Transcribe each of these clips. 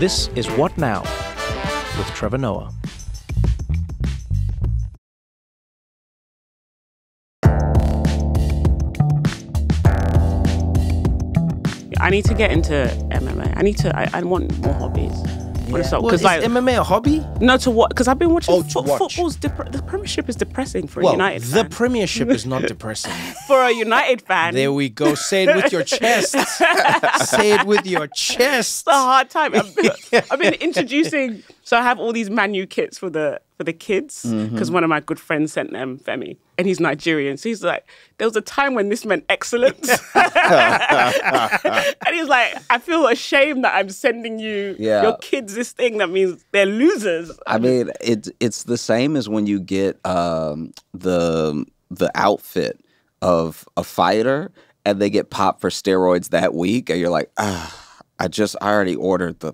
This is What Now with Trevor Noah. I need to get into MMA. I want more hobbies. Well, is MMA a hobby? No, to what? Because I've been watching football's the Premiership is depressing for a well, United the fan. Premiership is not depressing. For a United fan. There we go. Say it with your chest. Say it with your chest. It's a hard time. I've been introducing. So I have all these Man U kits for the kids because one of my good friends sent them Femi, and he's Nigerian. So he's like, there was a time when this meant excellence, and he's like, I feel ashamed that I'm sending you your kids this thing that means they're losers. I mean, it's the same as when you get the outfit of a fighter and they get popped for steroids that week, and you're like, I already ordered the.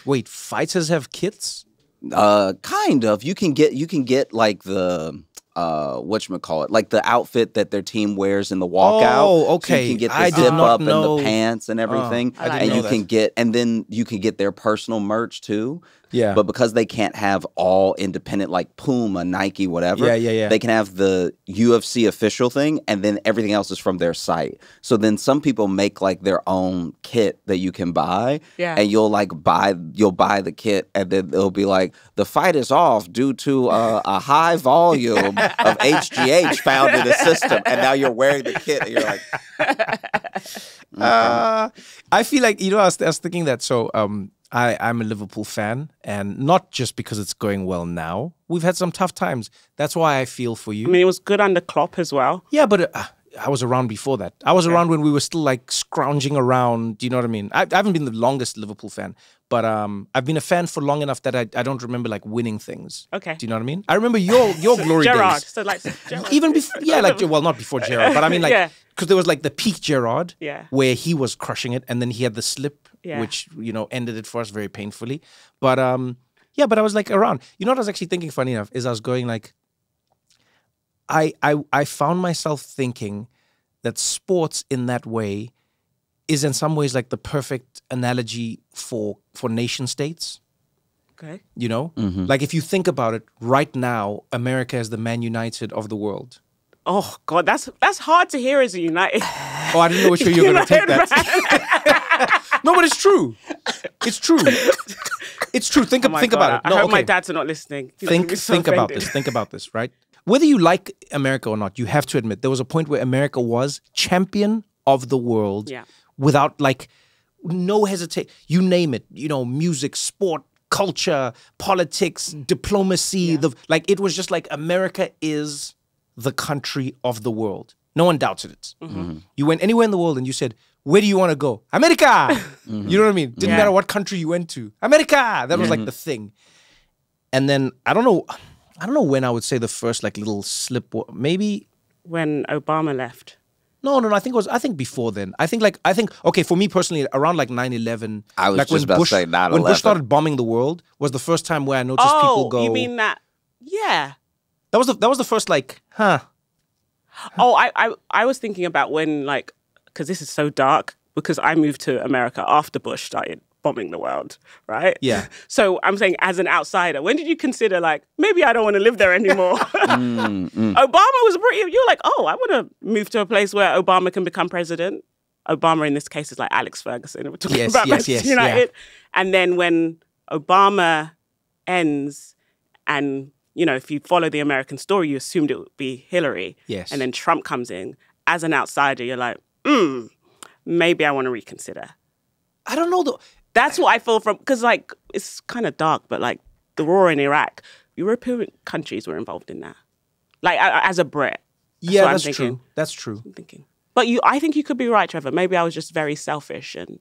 Wait. Fighters have kits? Kind of. You can get like the whatchamacallit, like the outfit that their team wears in the walkout. Oh, okay. So you can get the zip up and the pants and everything. And then you can get their personal merch too. Yeah. But because they can't have all independent, like Puma, Nike, whatever, they can have the UFC official thing, and then everything else is from their site. So then some people make like their own kit that you can buy, and you'll buy the kit, and then it'll be like, the fight is off due to a high volume of HGH found in the system, and now you're wearing the kit, and you're like, I feel like, I was thinking that, so I'm a Liverpool fan, and not just because it's going well now. We've had some tough times. That's why I feel for you. I mean, it was good under Klopp as well. Yeah, but I was around before that. I was around when we were still like scrounging around. Do you know what I mean? I haven't been the longest Liverpool fan, but I've been a fan for long enough that I don't remember like winning things. Okay. Do you know what I mean? I remember your glory Gerrard. days. So like Gerrard. Even before, well, not before Gerrard, but I mean like, because there was like the peak Gerrard, where he was crushing it, and then he had the slip, which ended it for us very painfully. But but I was like around. You know what I was actually thinking? Funny enough, is I was going like, I found myself thinking that sports in that way is in some ways like the perfect analogy for nation states. Okay. Like if you think about it, right now, America is the Man United of the world. Oh God, that's hard to hear as a United. Oh, I didn't know which way you were going to take that. No, but it's true. It's true. It's true. Think about it. I hope my dads are not listening. Think about this. Think about this, right? Whether you like America or not, you have to admit there was a point where America was champion of the world without like no hesitation. You name it, music, sport, culture, politics, diplomacy. It was just like America is the country of the world. No one doubted it. You went anywhere in the world and you said, where do you want to go? America! You know what I mean? Didn't matter what country you went to. America! That was like the thing. And then, I don't know when I would say the first like little slip, maybe when Obama left. No, I think before then. I think okay, for me personally, around like 9/11. I was like just about to say 9/11. When Bush started bombing the world was the first time where I noticed people go. Oh, you mean that? Yeah. That was the first like, huh. Oh, I was thinking about when like, because this is so dark, because I moved to America after Bush started bombing the world, right? Yeah. So I'm saying as an outsider, when did you consider like, maybe I don't want to live there anymore? Obama was you're like, oh, I want to move to a place where Obama can become president. Obama in this case is like Alex Ferguson. We're talking about Manchester United. Yeah. And then when Obama ends and, if you follow the American story, you assumed it would be Hillary. Yes. And then Trump comes in. As an outsider, you're like, maybe I want to reconsider. I don't know. That's what I feel from, because like, it's kind of dark, but like the war in Iraq, European countries were involved in that. Like as a Brit. That's true. That's true. I'm thinking. But I think you could be right, Trevor. Maybe I was just very selfish and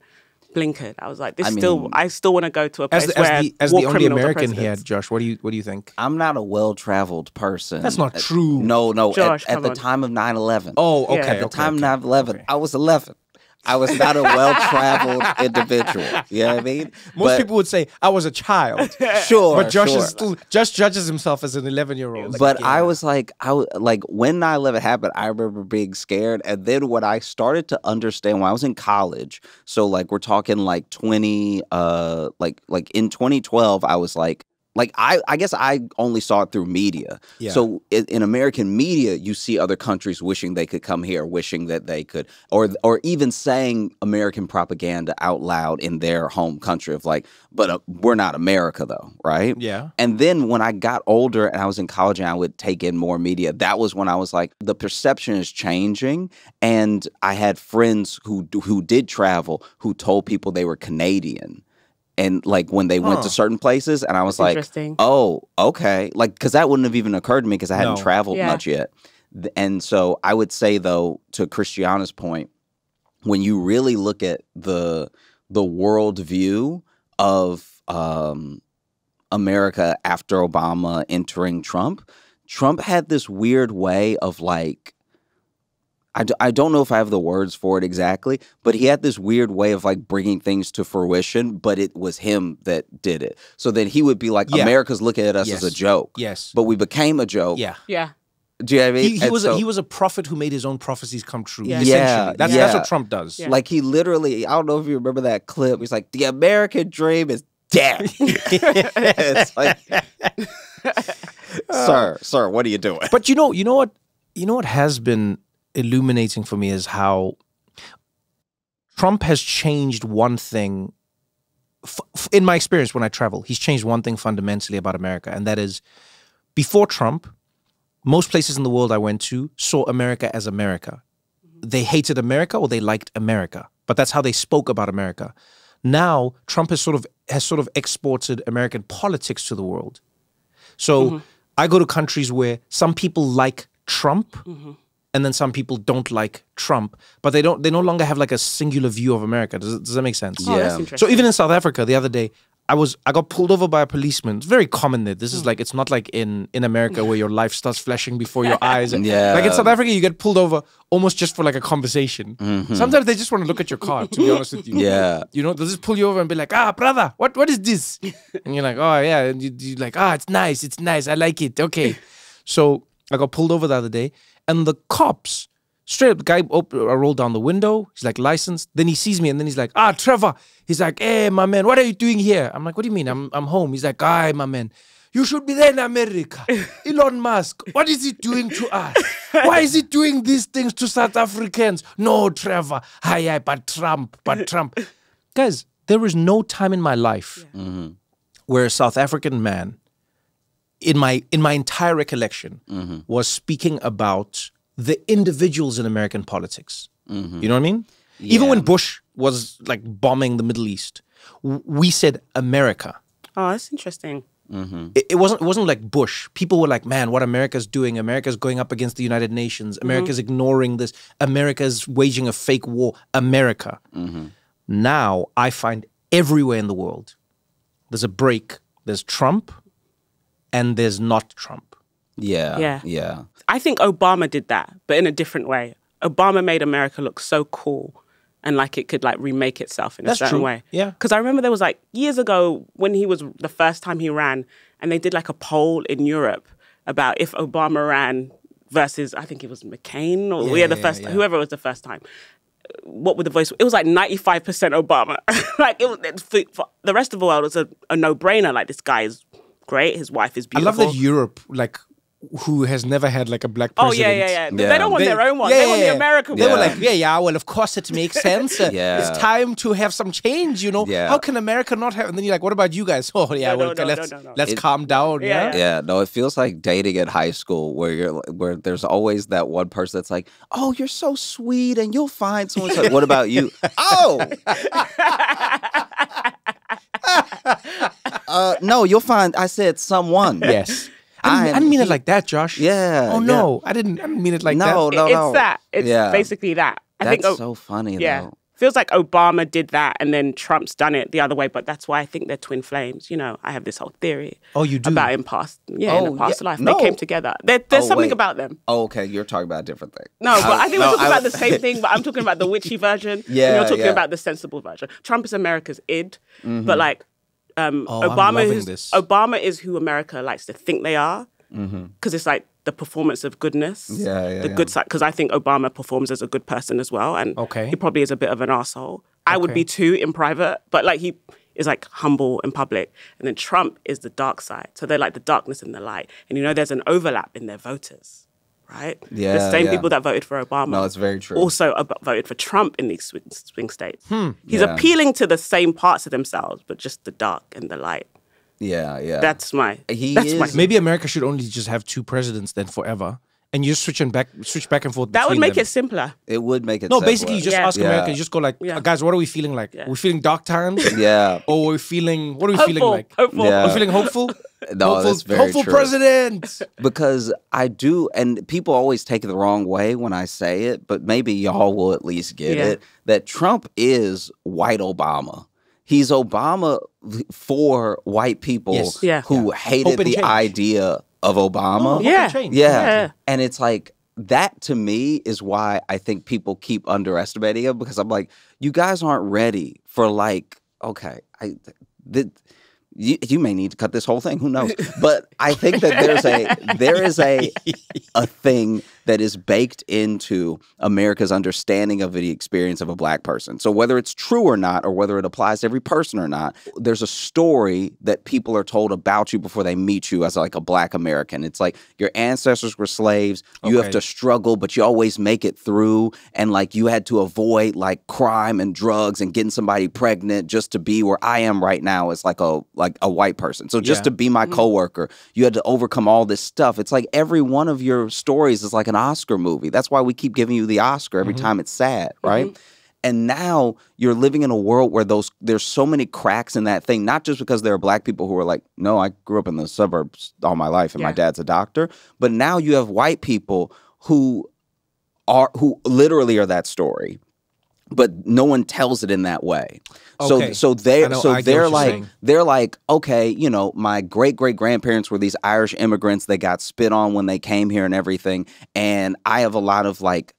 blinkered. I was like, I still want to go to a place where as the only American here, Josh, what do you think? I'm not a well-traveled person. That's not true. No. Josh, at the time of 9/11. Oh, okay. At the time of 9/11, I was 11. I was not a well-traveled individual. You know what I mean? Most people would say I was a child. Sure, but Josh judges himself as an 11-year-old. But I was like, when 9/11 happened, I remember being scared. And then when I started to understand, when I was in college, so like we're talking like 20, like in 2012, I was like I guess I only saw it through media. Yeah. So in American media, you see other countries wishing they could come here, wishing that they could, or even saying American propaganda out loud in their home country of like, but we're not America though, right? Yeah. And then when I got older and I was in college and I would take in more media, that was when I was like, the perception is changing. And I had friends who did travel who told people they were Canadian. And like when they went to certain places, and I was like, oh, okay. Like, because that wouldn't have even occurred to me because I hadn't traveled much yet. And so I would say, though, to Christiana's point, when you really look at the world view of America after Obama entering Trump had this weird way of like, I don't know if I have the words for it exactly, but he had this weird way of like bringing things to fruition, but it was him that did it. So then he would be like, America's looking at us as a joke. Yes. But we became a joke. Yeah. Yeah. Do you know what I mean? He was a prophet who made his own prophecies come true. Yeah. Essentially. That's what Trump does. Yeah. Like he literally, I don't know if you remember that clip. He's like, the American dream is dead. It's like, sir, what are you doing? But you know what has been illuminating for me is how Trump has changed one thing. In my experience when I travel, he's changed one thing fundamentally about America, and that is, before Trump, most places in the world I went to saw America as America. They hated America or they liked America, but that's how they spoke about America. Now, Trump has sort of exported American politics to the world. So I go to countries where some people like Trump, and then some people don't like Trump, but they no longer have like a singular view of America. Does that make sense? Yeah. Oh, that's interesting. So even in South Africa the other day, I got pulled over by a policeman. It's very common there. This is like, it's not like in America where your life starts flashing before your eyes. Like in South Africa, you get pulled over almost just for like a conversation. Sometimes they just want to look at your car, to be honest with you. Yeah. You know, they'll just pull you over and be like, brother, what is this? And you're like, oh yeah. And you're like, it's nice. I like it. Okay. So I got pulled over the other day, and the cops, straight up, the guy rolled down the window. He's like, license. Then he sees me, and then he's like, Trevor. He's like, hey, my man, what are you doing here? I'm like, what do you mean? I'm home. He's like, my man, you should be there in America. Elon Musk, what is he doing to us? Why is he doing these things to South Africans? No, Trevor. But Trump. Guys, there is no time in my life where a South African man, in my entire recollection, was speaking about the individuals in American politics. You know what I mean? Yeah. Even when Bush was like bombing the Middle East, we said America. Oh, that's interesting. It wasn't like Bush. People were like, man, what America's doing? America's going up against the United Nations. America's ignoring this. America's waging a fake war. America. Now I find everywhere in the world, there's a break. There's Trump and there's not Trump. Yeah. I think Obama did that, but in a different way. Obama made America look so cool and like it could like remake itself in a certain way. Yeah. Because I remember there was like years ago when he was the first time he ran, and they did like a poll in Europe about if Obama ran versus, I think it was McCain or whoever was the first time. What would the voice? It was like 95% Obama. Like for the rest of the world, it was a no-brainer. Like, this guy is great. His wife is beautiful. I love that Europe, like, who has never had like a black president. Yeah. They don't want their own one. They want the American one. They were like, well, of course it makes sense. It's time to have some change, you know. How can America not have? And then you're like, what about you guys? Oh, yeah, let's calm down. Yeah, no, it feels like dating in high school where there's always that one person that's like, oh, you're so sweet and you'll find someone. Like, what about you? Oh! No, you'll find, I said someone. Yes. I didn't mean it like that, Josh. Yeah. Oh no, I didn't mean it like that. No. It's that. It's basically that. That's so funny though. feels like Obama did that and then Trump's done it the other way. But that's why I think they're twin flames. You know, I have this whole theory. Oh, you do? About in a past life. They came together. There's something about them. Oh, okay. You're talking about a different thing. No, but I think we're talking about the same thing, but I'm talking about the witchy version. And you're talking about the sensible version. Trump is America's id, but like Obama is who America likes to think they are, because it's like the performance of goodness, the good side. Because I think Obama performs as a good person as well, and he probably is a bit of an asshole. I would be too in private, but like he is like humble in public, and then Trump is the dark side. So they're like the darkness and the light, and you know there's an overlap in their voters. Right? Yeah, the same people that voted for Obama. No, it's very true. Also voted for Trump in these swing states. He's appealing to the same parts of themselves, but just the dark and the light. Yeah. That's my. Maybe America should only just have 2 presidents then forever, and you just switch back and forth. That would make it simpler. It would make it. No, simpler. Basically, you just ask America. You just go like, guys, what are we feeling like? We're feeling dark times. Or we're feeling. What are we feeling like? Hopeful. We're feeling hopeful. No, that's very hopeful true. President. Because I do, and people always take it the wrong way when I say it, but maybe y'all will at least get it, that Trump is white Obama. He's Obama for white people who hated the idea of Obama. Yeah. And it's like, that to me is why I think people keep underestimating him, because I'm like, you guys aren't ready for like, okay, you may need to cut this whole thing. Who knows? But I think that there is a thing that is baked into America's understanding of the experience of a black person. So whether it's true or not, or whether it applies to every person or not, there's a story that people are told about you before they meet you as like a black American. It's like your ancestors were slaves. You have to struggle, but you always make it through. And like you had to avoid like crime and drugs and getting somebody pregnant just to be where I am right now as like a white person. So just to be my coworker, you had to overcome all this stuff. It's like every one of your stories is like an Oscar movie. That's why we keep giving you the Oscar every time it's sad, right? And now you're living in a world where there's so many cracks in that thing, not just because there are black people who are like, no, I grew up in the suburbs all my life and my dad's a doctor, but now you have white people who literally are that story, but no one tells it in that way. So they're like, okay, you know, my great-great-grandparents were these Irish immigrants. They got spit on when they came here and everything. And I have a lot of like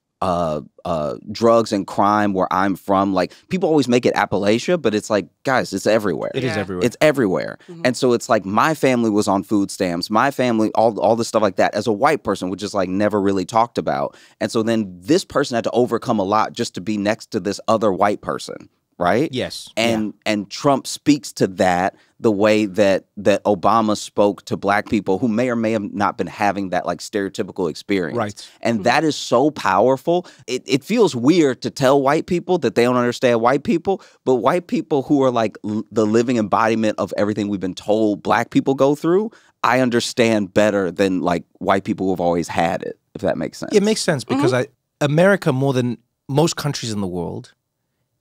drugs and crime where I'm from. Like people always make it Appalachia, but it's like, guys, it's everywhere. It is everywhere. It's everywhere. And so it's like my family was on food stamps. My family, all this stuff like that as a white person, which is like never really talked about. And so then this person had to overcome a lot just to be next to this other white person. Right? Yes. And Trump speaks to that the way that Obama spoke to black people who may or may have not been having that like stereotypical experience. Right. And that is so powerful. It feels weird to tell white people that they don't understand white people, but white people who are like the living embodiment of everything we've been told black people go through, I understand better than like white people who have always had it, if that makes sense. It makes sense because America, more than most countries in the world,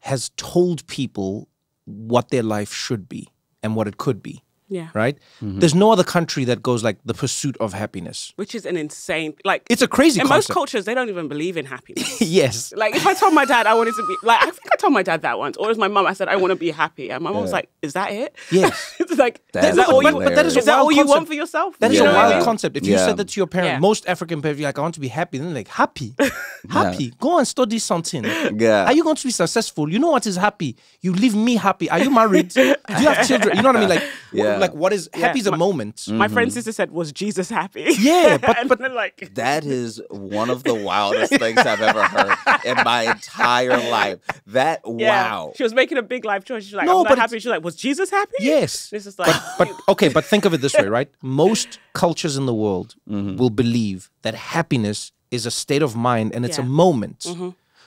has told people what their life should be and what it could be. Yeah. Right? There's no other country that goes like the pursuit of happiness. Which is an insane, like... It's a crazy concept. In most cultures, they don't even believe in happiness. Yes. Like, if I told my dad I wanted to be... Like, I think I told my dad that once. Or it was my mum. I said, I want to be happy. And my mum was like, is that it? Yes. It's like, is that all you want for yourself? That is a wild concept. If you said that to your parent, most African parents, like, I want to be happy. Then they're like, happy? Happy? Go and study something. Yeah. Are you going to be successful? You know what is happy? You leave me happy. Are you married? Do you have children? You know what I mean? Like what is... Happy is a moment. My friend's sister said, was Jesus happy? Yeah, but like... That is one of the wildest things I've ever heard in my entire life. Wow. She was making a big life choice. She's like, I'm not happy. She's like, was Jesus happy? Yes. This is like... But think of it this way, right? Most cultures in the world will believe that happiness is a state of mind and it's a moment.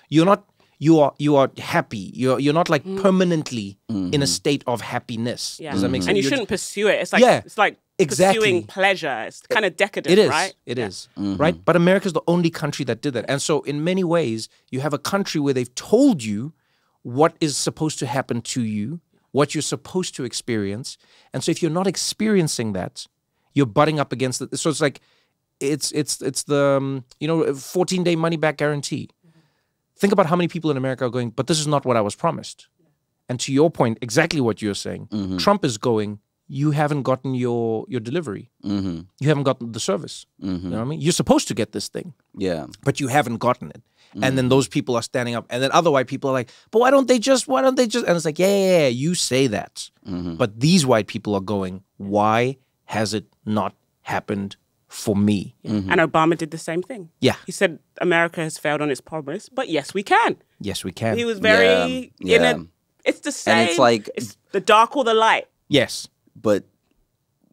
You're not... You are happy. You're not like permanently in a state of happiness. Yeah. Does that make sense? And you shouldn't pursue it. It's like pursuing pleasure. It's kind of decadent, it is. Right? It is. Right? But America's the only country that did that. And so in many ways, you have a country where they've told you what is supposed to happen to you, what you're supposed to experience. And so if you're not experiencing that, you're butting up against it. So it's like, it's the, 14-day money-back guarantee. think about how many people in America are going, but this is not what I was promised. And to your point, exactly what you're saying, Trump is going, you haven't gotten your delivery. You haven't gotten the service. You know what I mean? You're supposed to get this thing. Yeah. But you haven't gotten it. And then those people are standing up. And then other white people are like, but why don't they just? And it's like, yeah, you say that. But these white people are going, why has it not happened for me? And Obama did the same thing. Yeah. He said, America has failed on its promise, but yes, we can. Yes, we can. He was very, it's the same. And it's like, it's the dark or the light. Yes. But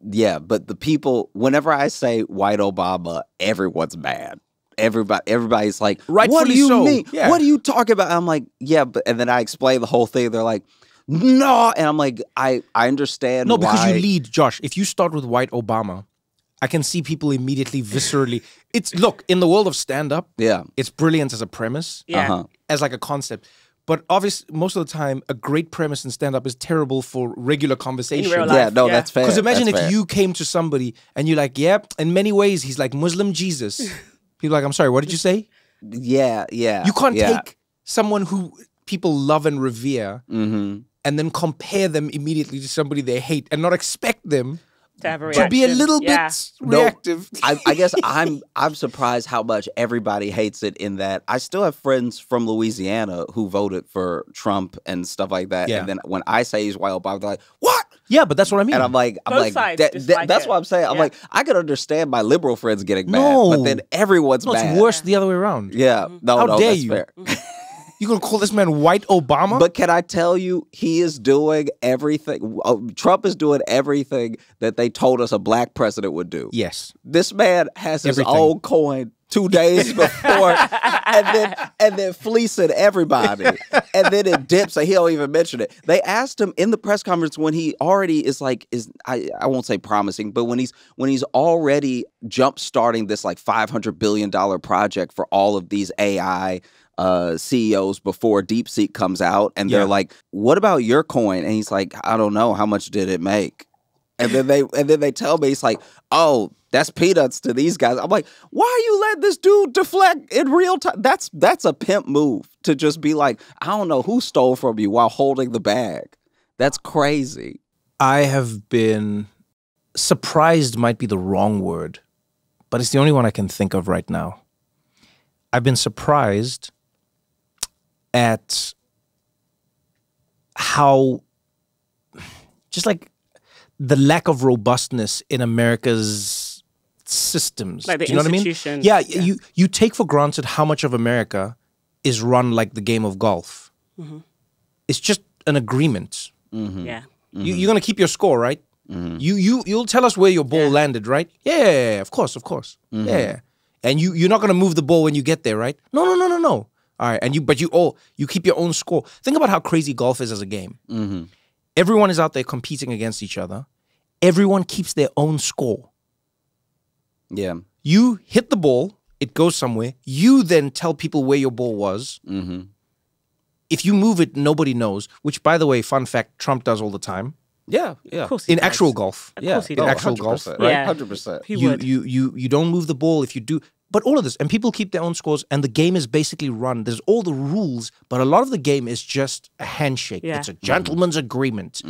the people, whenever I say white Obama, everyone's mad. Everybody's like, rightfully what do you so. mean? Yeah. What are you talking about? I'm like, yeah, but and then I explain the whole thing. They're like, no, and I'm like, I understand. No, because you lead, Josh. If you start with white Obama, I can see people immediately viscerally. Look, in the world of stand-up, it's brilliant as a premise, as like a concept. But obviously, most of the time, a great premise in stand-up is terrible for regular conversation. In real life, that's fair. Because imagine if you came to somebody and you're like, in many ways, he's like Muslim Jesus. People are like, I'm sorry, what did you say? Yeah. You can't take someone who people love and revere and then compare them immediately to somebody they hate and not expect them to be a little bit reactive. I guess I'm surprised how much everybody hates it, in that I still have friends from Louisiana who voted for Trump and stuff like that. And then when I say he's white Obama, they're like, what? Yeah, but that's what I mean. And I'm like, that's what I'm saying. I'm like, I can understand my liberal friends getting mad, but then everyone's mad. It's worse the other way around. Yeah. How dare that's you? Fair. You gonna call this man white Obama? But can I tell you, he is doing everything. Trump is doing everything that they told us a black president would do. Yes. This man has his own coin 2 days before, and then fleecing everybody, and then it dips, and he don't even mention it. They asked him in the press conference when he already I won't say promising, but when he's already jump starting this like $500 billion project for all of these AI CEOs before DeepSeek comes out, and they're like, what about your coin? And he's like, I don't know, how much did it make? And then they tell me, he's like, oh, that's peanuts to these guys. I'm like, why are you letting this dude deflect in real time? That's a pimp move, to just be like, I don't know who stole from you while holding the bag. That's crazy. I have been surprised, might be the wrong word, but it's the only one I can think of right now. I've been surprised at how, just like, the lack of robustness in America's systems. Like the Do you know what I mean? institutions. Yeah, you take for granted how much of America is run like the game of golf. It's just an agreement. Yeah. You're going to keep your score, right? You'll tell us where your ball landed, right? Yeah, of course. Yeah. And you're not going to move the ball when you get there, right? No. All right, and you keep your own score. Think about how crazy golf is as a game. Everyone is out there competing against each other. Everyone keeps their own score. Yeah. You hit the ball, it goes somewhere. You then tell people where your ball was. If you move it, nobody knows. Which, by the way, fun fact, Trump does all the time. Yeah. Of course he in does. actual golf. Of course he does. In actual golf, right? Yeah. 100%. He would. You don't move the ball if you do. But all of this, and people keep their own scores, and the game is basically run. There's all the rules, but a lot of the game is just a handshake. Yeah. It's a gentleman's agreement.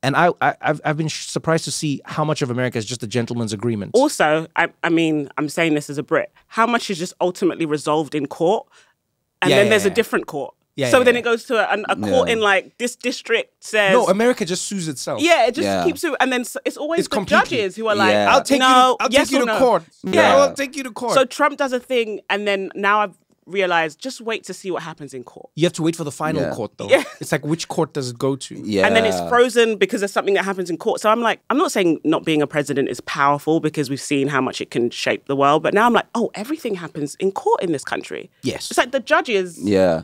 And I've been surprised to see how much of America is just a gentleman's agreement. Also, I mean, I'm saying this as a Brit, how much is just ultimately resolved in court, and then there's a different court. So then it goes to a court in like this district says... No, America just sues itself. Yeah, it just keeps suing. And then it's always the judges who are like, I'll take you to court. Yeah, I'll take you to court. So Trump does a thing, and then now I've realized, just wait to see what happens in court. You have to wait for the final court, though. It's like, which court does it go to? And then it's frozen because there's something that happens in court. So I'm like, I'm not saying not being a president is powerful, because we've seen how much it can shape the world. But now I'm like, oh, everything happens in court in this country. Yes. It's like the judges... Yeah.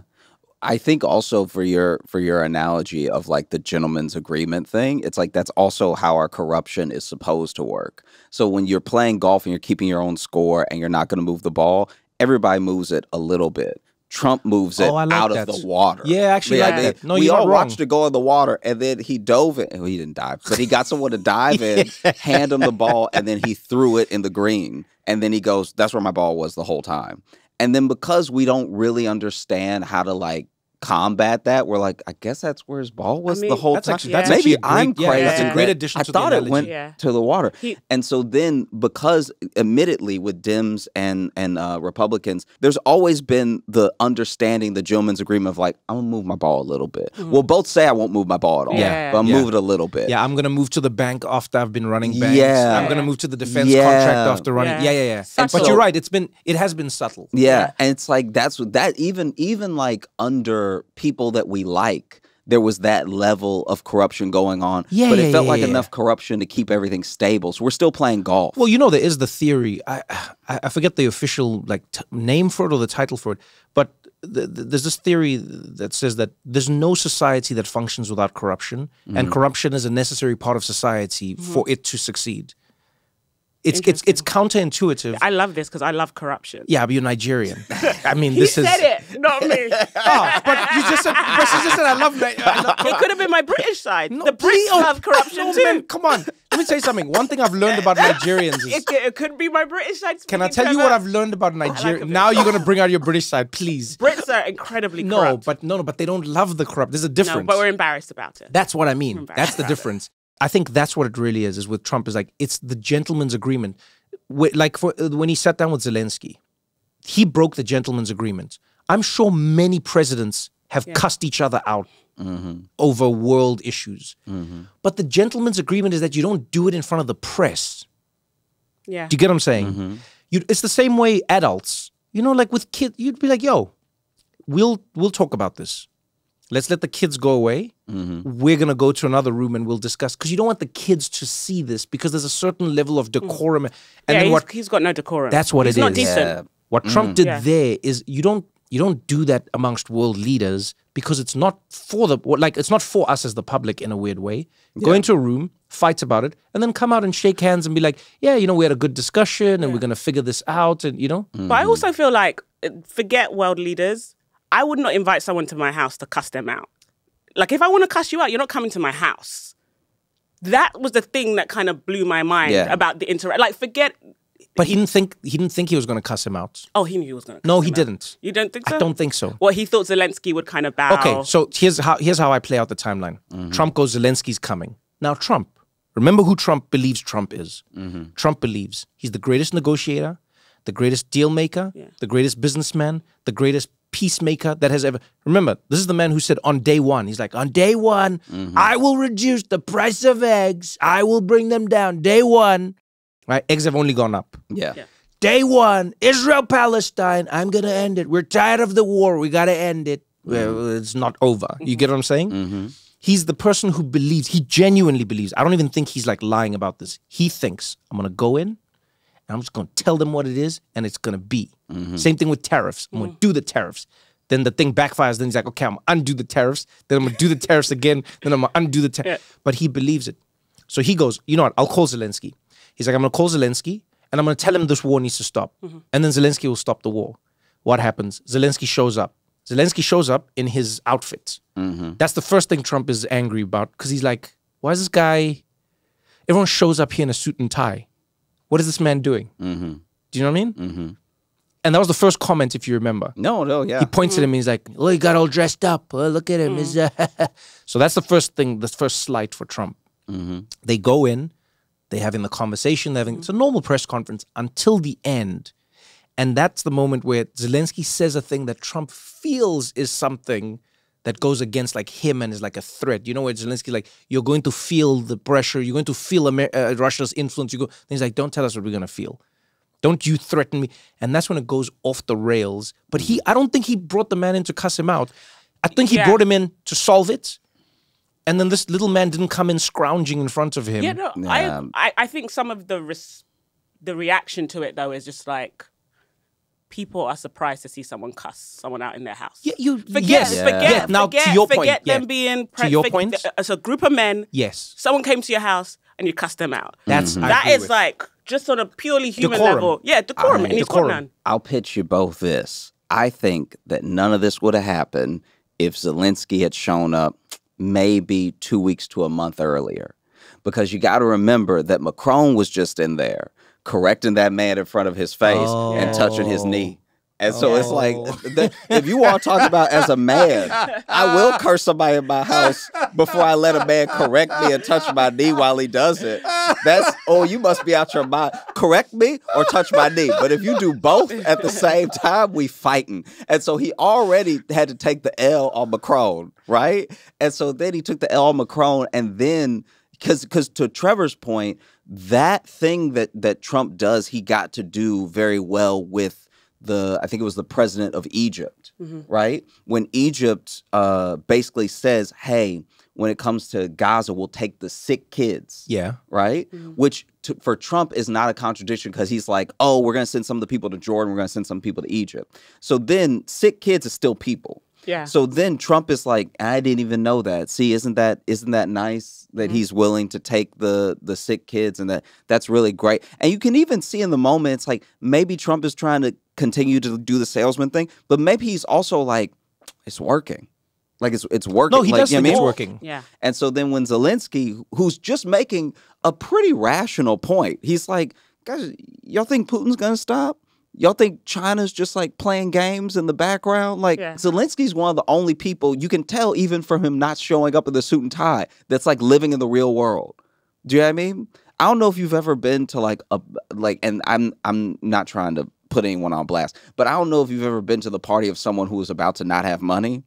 I think also for your analogy of like the gentleman's agreement thing, it's like that's also how our corruption is supposed to work. So when you're playing golf and you're keeping your own score and you're not going to move the ball, everybody moves it a little bit. Trump moves it out of the water. Yeah, actually, like that. No, we you're all not wrong. watched it go in the water, and then he dove in. Well, he didn't dive, but he got someone to dive in, hand him the ball, and then he threw it in the green. And then he goes, that's where my ball was the whole time. And then because we don't really understand how to like combat that, we're like, I guess that's where his ball was the whole time. Maybe I'm crazy. That's a great addition to the analogy. I thought it went to the water. And so then, because admittedly with Dems and Republicans, there's always been the understanding, the gentleman's agreement of like, I'm gonna move my ball a little bit. We'll both say I won't move my ball at all, but I'll move it a little bit. Yeah, I'm gonna move to the bank after I've been running banks. I'm gonna move to the defense contract after running. But so, you're right. It has been subtle. And it's like that's what that even like under people that we like, there was that level of corruption going on, but it felt like enough corruption to keep everything stable. So we're still playing golf. Well, you know, there is the theory. I forget the official like name for it or the title for it, but there's this theory that says that there's no society that functions without corruption, and corruption is a necessary part of society for it to succeed. It's counterintuitive. I love this because I love corruption. Yeah, but you're Nigerian. I mean, this is... He said it, not me. But you just said, I love it could have been my British side. No, the Brits love corruption too. Man, come on. Let me tell you something. One thing I've learned about Nigerians is... It could be my British side. Can I tell you what I've learned about Nigeria? Now you're going to bring out your British side, please. Brits are incredibly corrupt. But they don't love the corrupt. There's a difference. No, but we're embarrassed about it. That's what I mean. That's the difference. I think that's what it really is with Trump, is like, it's the gentleman's agreement. Like when he sat down with Zelensky, he broke the gentleman's agreement. I'm sure many presidents have cussed each other out over world issues. But the gentleman's agreement is that you don't do it in front of the press. Yeah. Do you get what I'm saying? It's the same way adults, you know, like with kids, you'd be like, yo, we'll talk about this. Let's let the kids go away. We're going to go to another room and we'll discuss. Because you don't want the kids to see this, because there's a certain level of decorum. And then he's got no decorum. That's what he's it is. Not decent. What Trump did there is you don't do that amongst world leaders, because it's not for it's not for us as the public in a weird way. Go into a room, fight about it, and then come out and shake hands and be like, yeah, you know, we had a good discussion and we're going to figure this out, and you know. But I also feel like, forget world leaders, I would not invite someone to my house to cuss them out. Like, if I want to cuss you out, you're not coming to my house. That was the thing that kind of blew my mind about the interaction. Like, forget... But he didn't think he was going to cuss him out. Oh, he knew he was going to cuss him out. No, he didn't. You don't think so? I don't think so. Well, he thought Zelensky would kind of bow. Okay, so here's how I play out the timeline. Trump goes, Zelensky's coming. Now, Trump, remember who Trump believes Trump is. Trump believes he's the greatest negotiator, the greatest deal maker, the greatest businessman, the greatest peacemaker that has ever... Remember, this is the man who said on day one, he's like, on day one, I will reduce the price of eggs. I will bring them down. Day one. Right? Eggs have only gone up. Day one, Israel-Palestine. I'm going to end it. We're tired of the war. We got to end it. Well, it's not over. You get what I'm saying? He's the person who believes, he genuinely believes. I don't even think he's like lying about this. He thinks, I'm going to go in, and I'm just going to tell them what it is, and it's going to be. Same thing with tariffs. I'm going to do the tariffs. Then the thing backfires. Then he's like, okay, I'm going to undo the tariffs. Then I'm going to do the tariffs again. Then I'm going to undo the tariffs. But he believes it. So he goes, you know what? I'll call Zelensky. He's like, I'm going to call Zelensky, and I'm going to tell him this war needs to stop. And then Zelensky will stop the war. What happens? Zelensky shows up. Zelensky shows up in his outfit. That's the first thing Trump is angry about, because he's like, why is this guy... Everyone shows up here in a suit and tie. What is this man doing? Do you know what I mean? And that was the first comment, if you remember. No, yeah. He points at him and he's like, oh, he got all dressed up. Oh, look at him. So that's the first thing, the first slight for Trump. They go in, they're having the conversation, it's a normal press conference until the end. And that's the moment where Zelensky says a thing that Trump feels is something that goes against like him and is like a threat. You know, where Zelensky like, you're going to feel the pressure, you're going to feel Russia's influence. And he's like, don't tell us what we're going to feel. Don't you threaten me. And that's when it goes off the rails. But I don't think he brought the man in to cuss him out. I think he brought him in to solve it. And then this little man didn't come in scrounging in front of him. Yeah, no, I think some of the reaction to it, though, is just like, people are surprised to see someone cuss someone out in their house. Yeah, forget now, to your point, forget them being... To your point? As a group of men, someone came to your house and you cussed them out. That is like, just on a purely human level. Yeah, decorum. And he's got none. I'll pitch you both this. I think that none of this would have happened if Zelensky had shown up maybe 2 weeks to a month earlier. Because you got to remember that Macron was just in there correcting that man in front of his face and touching his knee And so it's like, if you want to talk about as a man, I will curse somebody in my house before I let a man correct me and touch my knee while he does it. That's, oh, you must be out your mind. Correct me or touch my knee. But if you do both at the same time, we fighting. And so he already had to take the L on Macron, right? And so then he took the L on Macron, and then, because to Trevor's point, that thing that Trump does, he got to do very well with I think it was the president of Egypt, right? When Egypt basically says, hey, when it comes to Gaza, we'll take the sick kids. Yeah. Right? Which for Trump is not a contradiction, because he's like, oh, we're going to send some of the people to Jordan. We're going to send some people to Egypt. So then sick kids is still people. Yeah. So then Trump is like, I didn't even know that. See, isn't that nice that he's willing to take the sick kids, and that's really great. And you can even see in the moment, it's like maybe Trump is trying to continue to do the salesman thing, but maybe he's also like, it's working. Like it's working. No, he like, does think it's working. Yeah. And so then when Zelensky, who's just making a pretty rational point, he's like, guys, y'all think Putin's gonna stop? Y'all think China's just like playing games in the background? Like Zelensky's one of the only people you can tell, even from him not showing up in the suit and tie, that's like living in the real world. Do you know what I mean? I don't know if you've ever been to and I'm not trying to put anyone on blast, but I don't know if you've ever been to the party of someone who is about to not have money,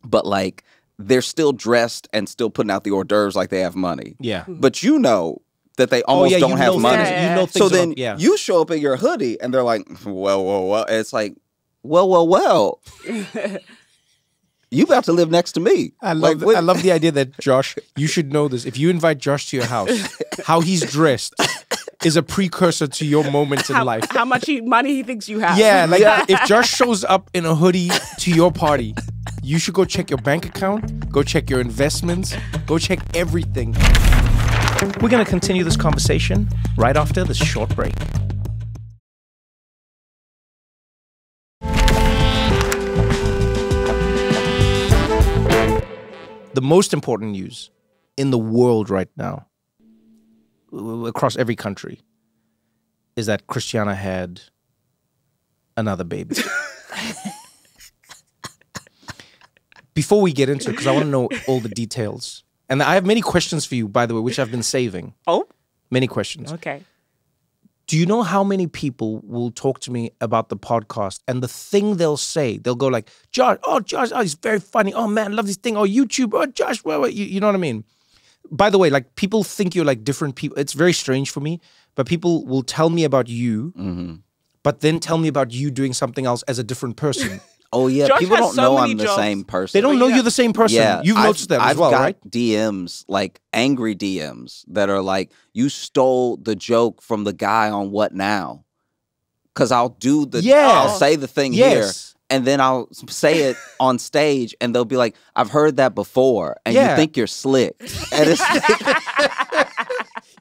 but like they're still dressed and still putting out the hors d'oeuvres like they have money. Yeah. But you know that they almost don't have money. You know, so then you show up in your hoodie and they're like, well. It's like, well. You about to live next to me. I love the idea that Josh, you should know this. If you invite Josh to your house, how he's dressed is a precursor to your moments in life. How much money he thinks you have. Yeah, like if Josh shows up in a hoodie to your party, you should go check your bank account, go check your investments, go check everything. We're going to continue this conversation right after this short break. The most important news in the world right now, across every country, is that Christiana had another baby. Before we get into it, because I want to know all the details. And I have many questions for you, by the way, which I've been saving. Oh? Many questions. Okay. Do you know how many people will talk to me about the podcast, and the thing they'll say, they'll go like, Josh, oh, he's very funny. Oh, man, I love this thing. Oh, YouTube. Oh, Josh, you know what I mean? By the way, like, people think you're like different people. It's very strange for me, but people will tell me about you, but then tell me about you doing something else as a different person. Oh, yeah. Josh people don't know I'm jobs. the same person. They don't know you're the same person. Yeah, You've noticed that as well, right? I've got DMs, like angry DMs, that are like, you stole the joke from the guy on What Now? Because I'll do I'll say the thing here, and then I'll say it on stage, and they'll be like, I've heard that before, and you think you're slick. And it's like,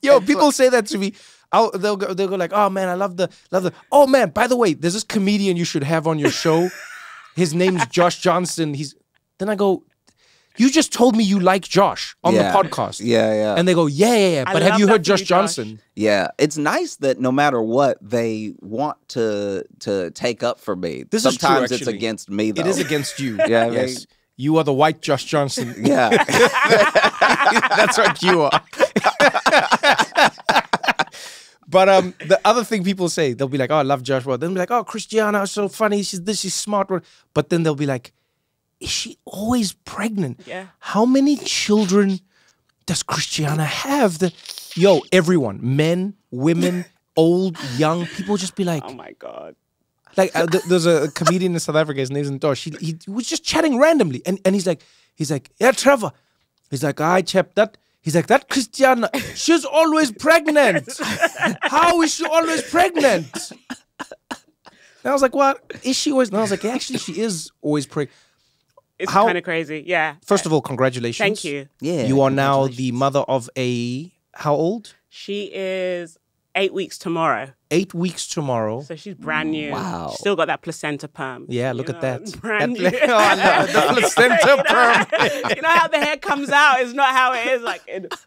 yo, people say that to me. They'll go like, oh, man, I love the. Oh, man, by the way, there's this comedian you should have on your show. His name's Josh Johnson. Then I go, you just told me you like Josh on the podcast. Yeah. And they go, yeah. But have you heard Josh Johnson? Yeah. It's nice that no matter what, they want to take up for me. Sometimes it's against me, though. It is against you. Yeah. Yes. You are the white Josh Johnson. Yeah. That's what you are. But the other thing people say, they'll be like, oh, I love Josh. Then they'll be like, oh, Christiana is so funny. She's smart. But then they'll be like, is she always pregnant? Yeah. How many children does Christiana have? Yo, everyone, men, women, old, young, people just be like, oh my God. Like there's a comedian in South Africa, his name's Ntosh. He was just chatting randomly. And he's like, yeah, Trevor. He's like, I chap that. He's like, that Christiana, she's always pregnant. How is she always pregnant? And I was like, what? Is she always? And I was like, actually, she is always pregnant. It's kind of crazy, yeah. First of all, congratulations. Thank you. Yeah. You are now the mother of how old? She is 8 weeks tomorrow. 8 weeks tomorrow. So she's brand new. Wow. She's still got that placenta perm. Yeah, look at that. Brand new. Oh, I love the placenta perm. You know how the hair comes out? It's not how it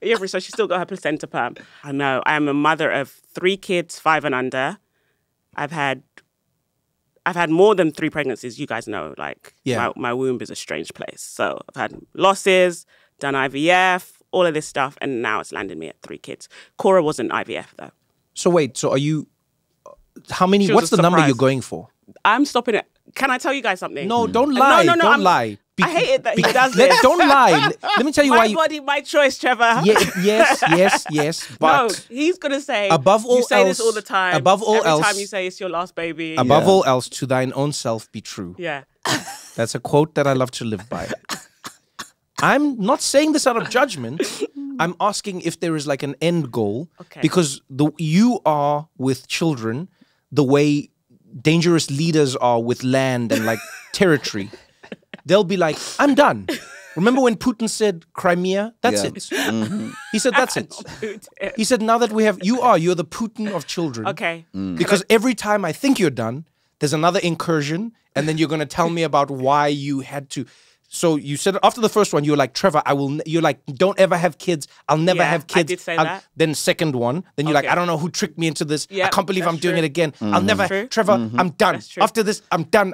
is. So she's still got her placenta perm. I know. I am a mother of 3 kids, 5 and under. I've had I've had more than 3 pregnancies. You guys know, like, my womb is a strange place. So I've had losses, done IVF, all of this stuff, and now it's landed me at 3 kids. Cora wasn't IVF, though. So wait, so are you, how many, what's the number you're going for? I'm stopping it. Can I tell you guys something? No, don't lie. No, don't lie. I hate it that he does this. Don't lie. Let me tell you why. My body, my choice, Trevor. Yes. But no, he's gonna say. Above all you say else, this all the time. Above all every else, time you say it's your last baby. Above all else, to thine own self be true. Yeah. That's a quote that I love to live by. I'm not saying this out of judgment. I'm asking if there is like an end goal. Okay. Because you are with children the way dangerous leaders are with land and like territory. They'll be like, I'm done. Remember when Putin said Crimea? That's it. Mm-hmm. He said, that's it. He said, now that we have, you're the Putin of children. Okay. Because every time I think you're done, there's another incursion, and then you're going to tell me about why you had to. So you said after the first one, you're like, Trevor, you're like, don't ever have kids. I'll never have kids. I did say that. Then second one, then you're like, I don't know who tricked me into this. I can't believe I'm doing it again. I'll never, Trevor, I'm done. After this, I'm done.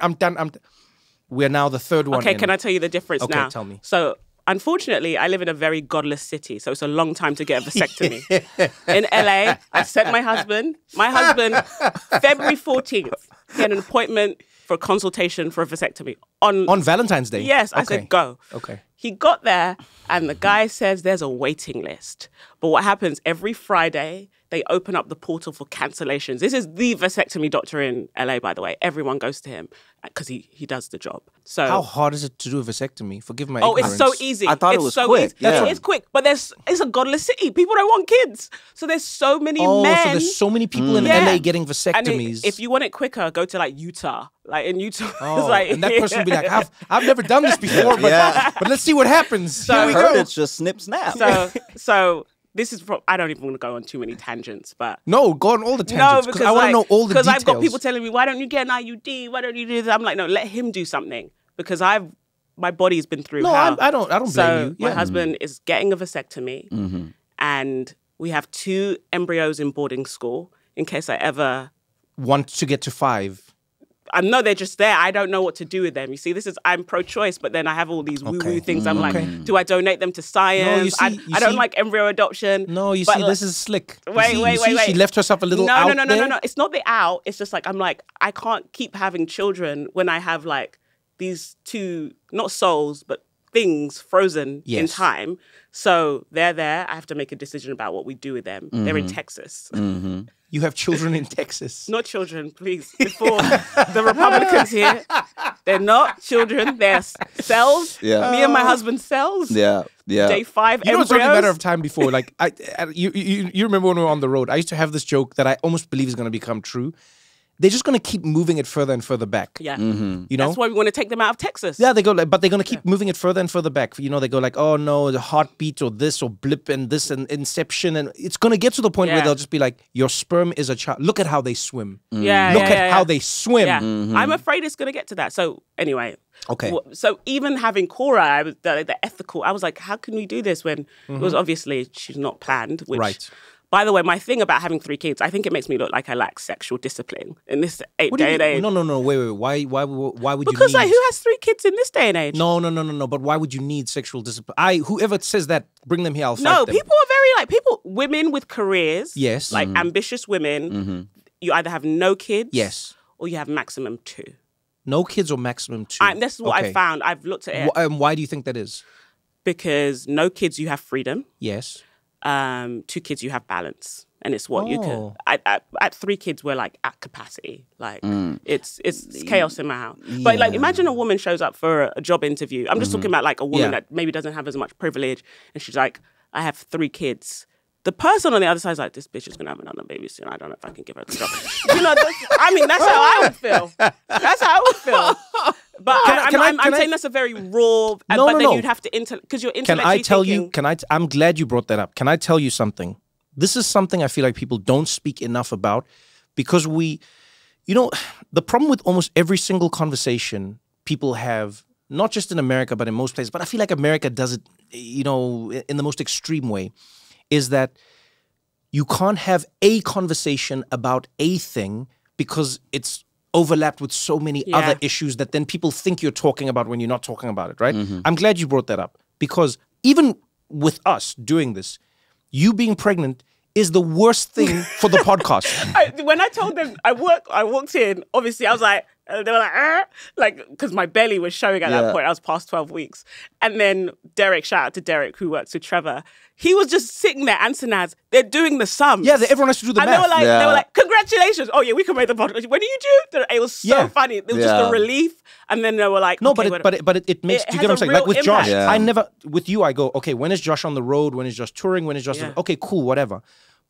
We're now the third one. Okay, can I tell you the difference now? Okay, tell me. So, unfortunately, I live in a very godless city, so it's a long time to get a vasectomy. In LA, I sent my husband, February 14th, he had an appointment for a consultation for a vasectomy. On Valentine's Day? Yes, I said, go. Okay. He got there, and the guy says there's a waiting list. But what happens, every Friday, they open up the portal for cancellations. This is the vasectomy doctor in LA, by the way. Everyone goes to him because he does the job. So how hard is it to do a vasectomy? Forgive my ignorance. It's so easy. I thought it was so quick. Yeah. It's quick, but it's a godless city. People don't want kids. So there's so many men. So there's so many people in LA getting vasectomies. And if you want it quicker, go to like Utah. Like in Utah, it's like, and that person will be like, I've never done this before, but let's see what happens. So Here we go. It's just snip snap. So this is I don't even want to go on too many tangents, but no, go on all the tangents because I want to know all the details. Because I've got people telling me, why don't you get an IUD? Why don't you do this? I'm like, no, let him do something because my body's been through hell. I don't blame you. My husband is getting a vasectomy, and we have 2 embryos in boarding school in case I ever want to get to 5. I know they're just there. I don't know what to do with them. You see, I'm pro-choice, but then I have all these woo-woo things. I'm like, do I donate them to science? No, I don't like embryo adoption. No, you see, this is slick. Wait. She left herself a little out there. No. It's not the out. It's just like, I'm like, I can't keep having children when I have like these 2, not souls, but things frozen in time. So they're there. I have to make a decision about what we do with them. They're in Texas. You have children in Texas. Not children, please. Before the Republicans here, they're not children. They're cells. Yeah. Me and my husband's cells. Yeah. Day 5 You know, embryos. it's only a matter of time before. Like, you remember when we were on the road? I used to have this joke that I almost believe is going to become true. They're just going to keep moving it further and further back. Yeah. You know? That's why we want to take them out of Texas. Yeah, they go like, but they're going to keep moving it further and further back. You know, they go like, oh no, the heartbeat or this or blip and this and inception. And it's going to get to the point where they'll just be like, your sperm is a child. Look at how they swim. Look at how they swim. Yeah. I'm afraid it's going to get to that. So anyway. Okay. So even having Cora, I was the ethical, I was like, how can we do this when it was obviously she's not planned. Which, right. By the way, my thing about having 3 kids, I think it makes me look like I lack sexual discipline in this day and age. No. Wait. Why would you? Because like, who has 3 kids in this day and age? No. But why would you need sexual discipline? Whoever says that, bring them here. I'll fight them. People are very women with careers. Yes. Like ambitious women. You either have no kids. Yes. Or you have maximum 2. No kids or maximum 2. This is what I found. I've looked at it. Why do you think that is? Because no kids, you have freedom. Yes. 2 kids, you have balance, and it's what you can. At 3 kids, we're like at capacity. Like it's chaos in my house. But like, imagine a woman shows up for a job interview. I'm just talking about like a woman that maybe doesn't have as much privilege, and she's like, I have 3 kids. The person on the other side is like, this bitch is gonna have another baby soon. I don't know if I can give her the job. You know, that's how I would feel. That's how I would feel. But I'm saying that's a very raw. But then you'd have to because you're intellectually thinking. I'm glad you brought that up. Can I tell you something? This is something I feel like people don't speak enough about because the problem with almost every single conversation people have, not just in America but in most places, but I feel like America does it, in the most extreme way, is that you can't have a conversation about a thing because it's overlapped with so many other issues that then people think you're talking about when you're not talking about it, right? I'm glad you brought that up, because even with us doing this, you being pregnant is the worst thing for the podcast. When I told them I walked in, obviously I was like, they were like, because my belly was showing at that point. I was past 12 weeks. And then Derek, shout out to Derek, who works with Trevor, he was just sitting there answering as they're doing the sums. Yeah, everyone has to do the math. And they were like, congratulations. Oh yeah, we can make the podcast. When are you due? It was so funny. It was just a relief. And then they were like, no, okay, but it makes, do you get what I'm saying? Like with Josh, I never, with you, I go, okay, when is Josh on the road? When is Josh touring? When is Josh, okay, cool, whatever.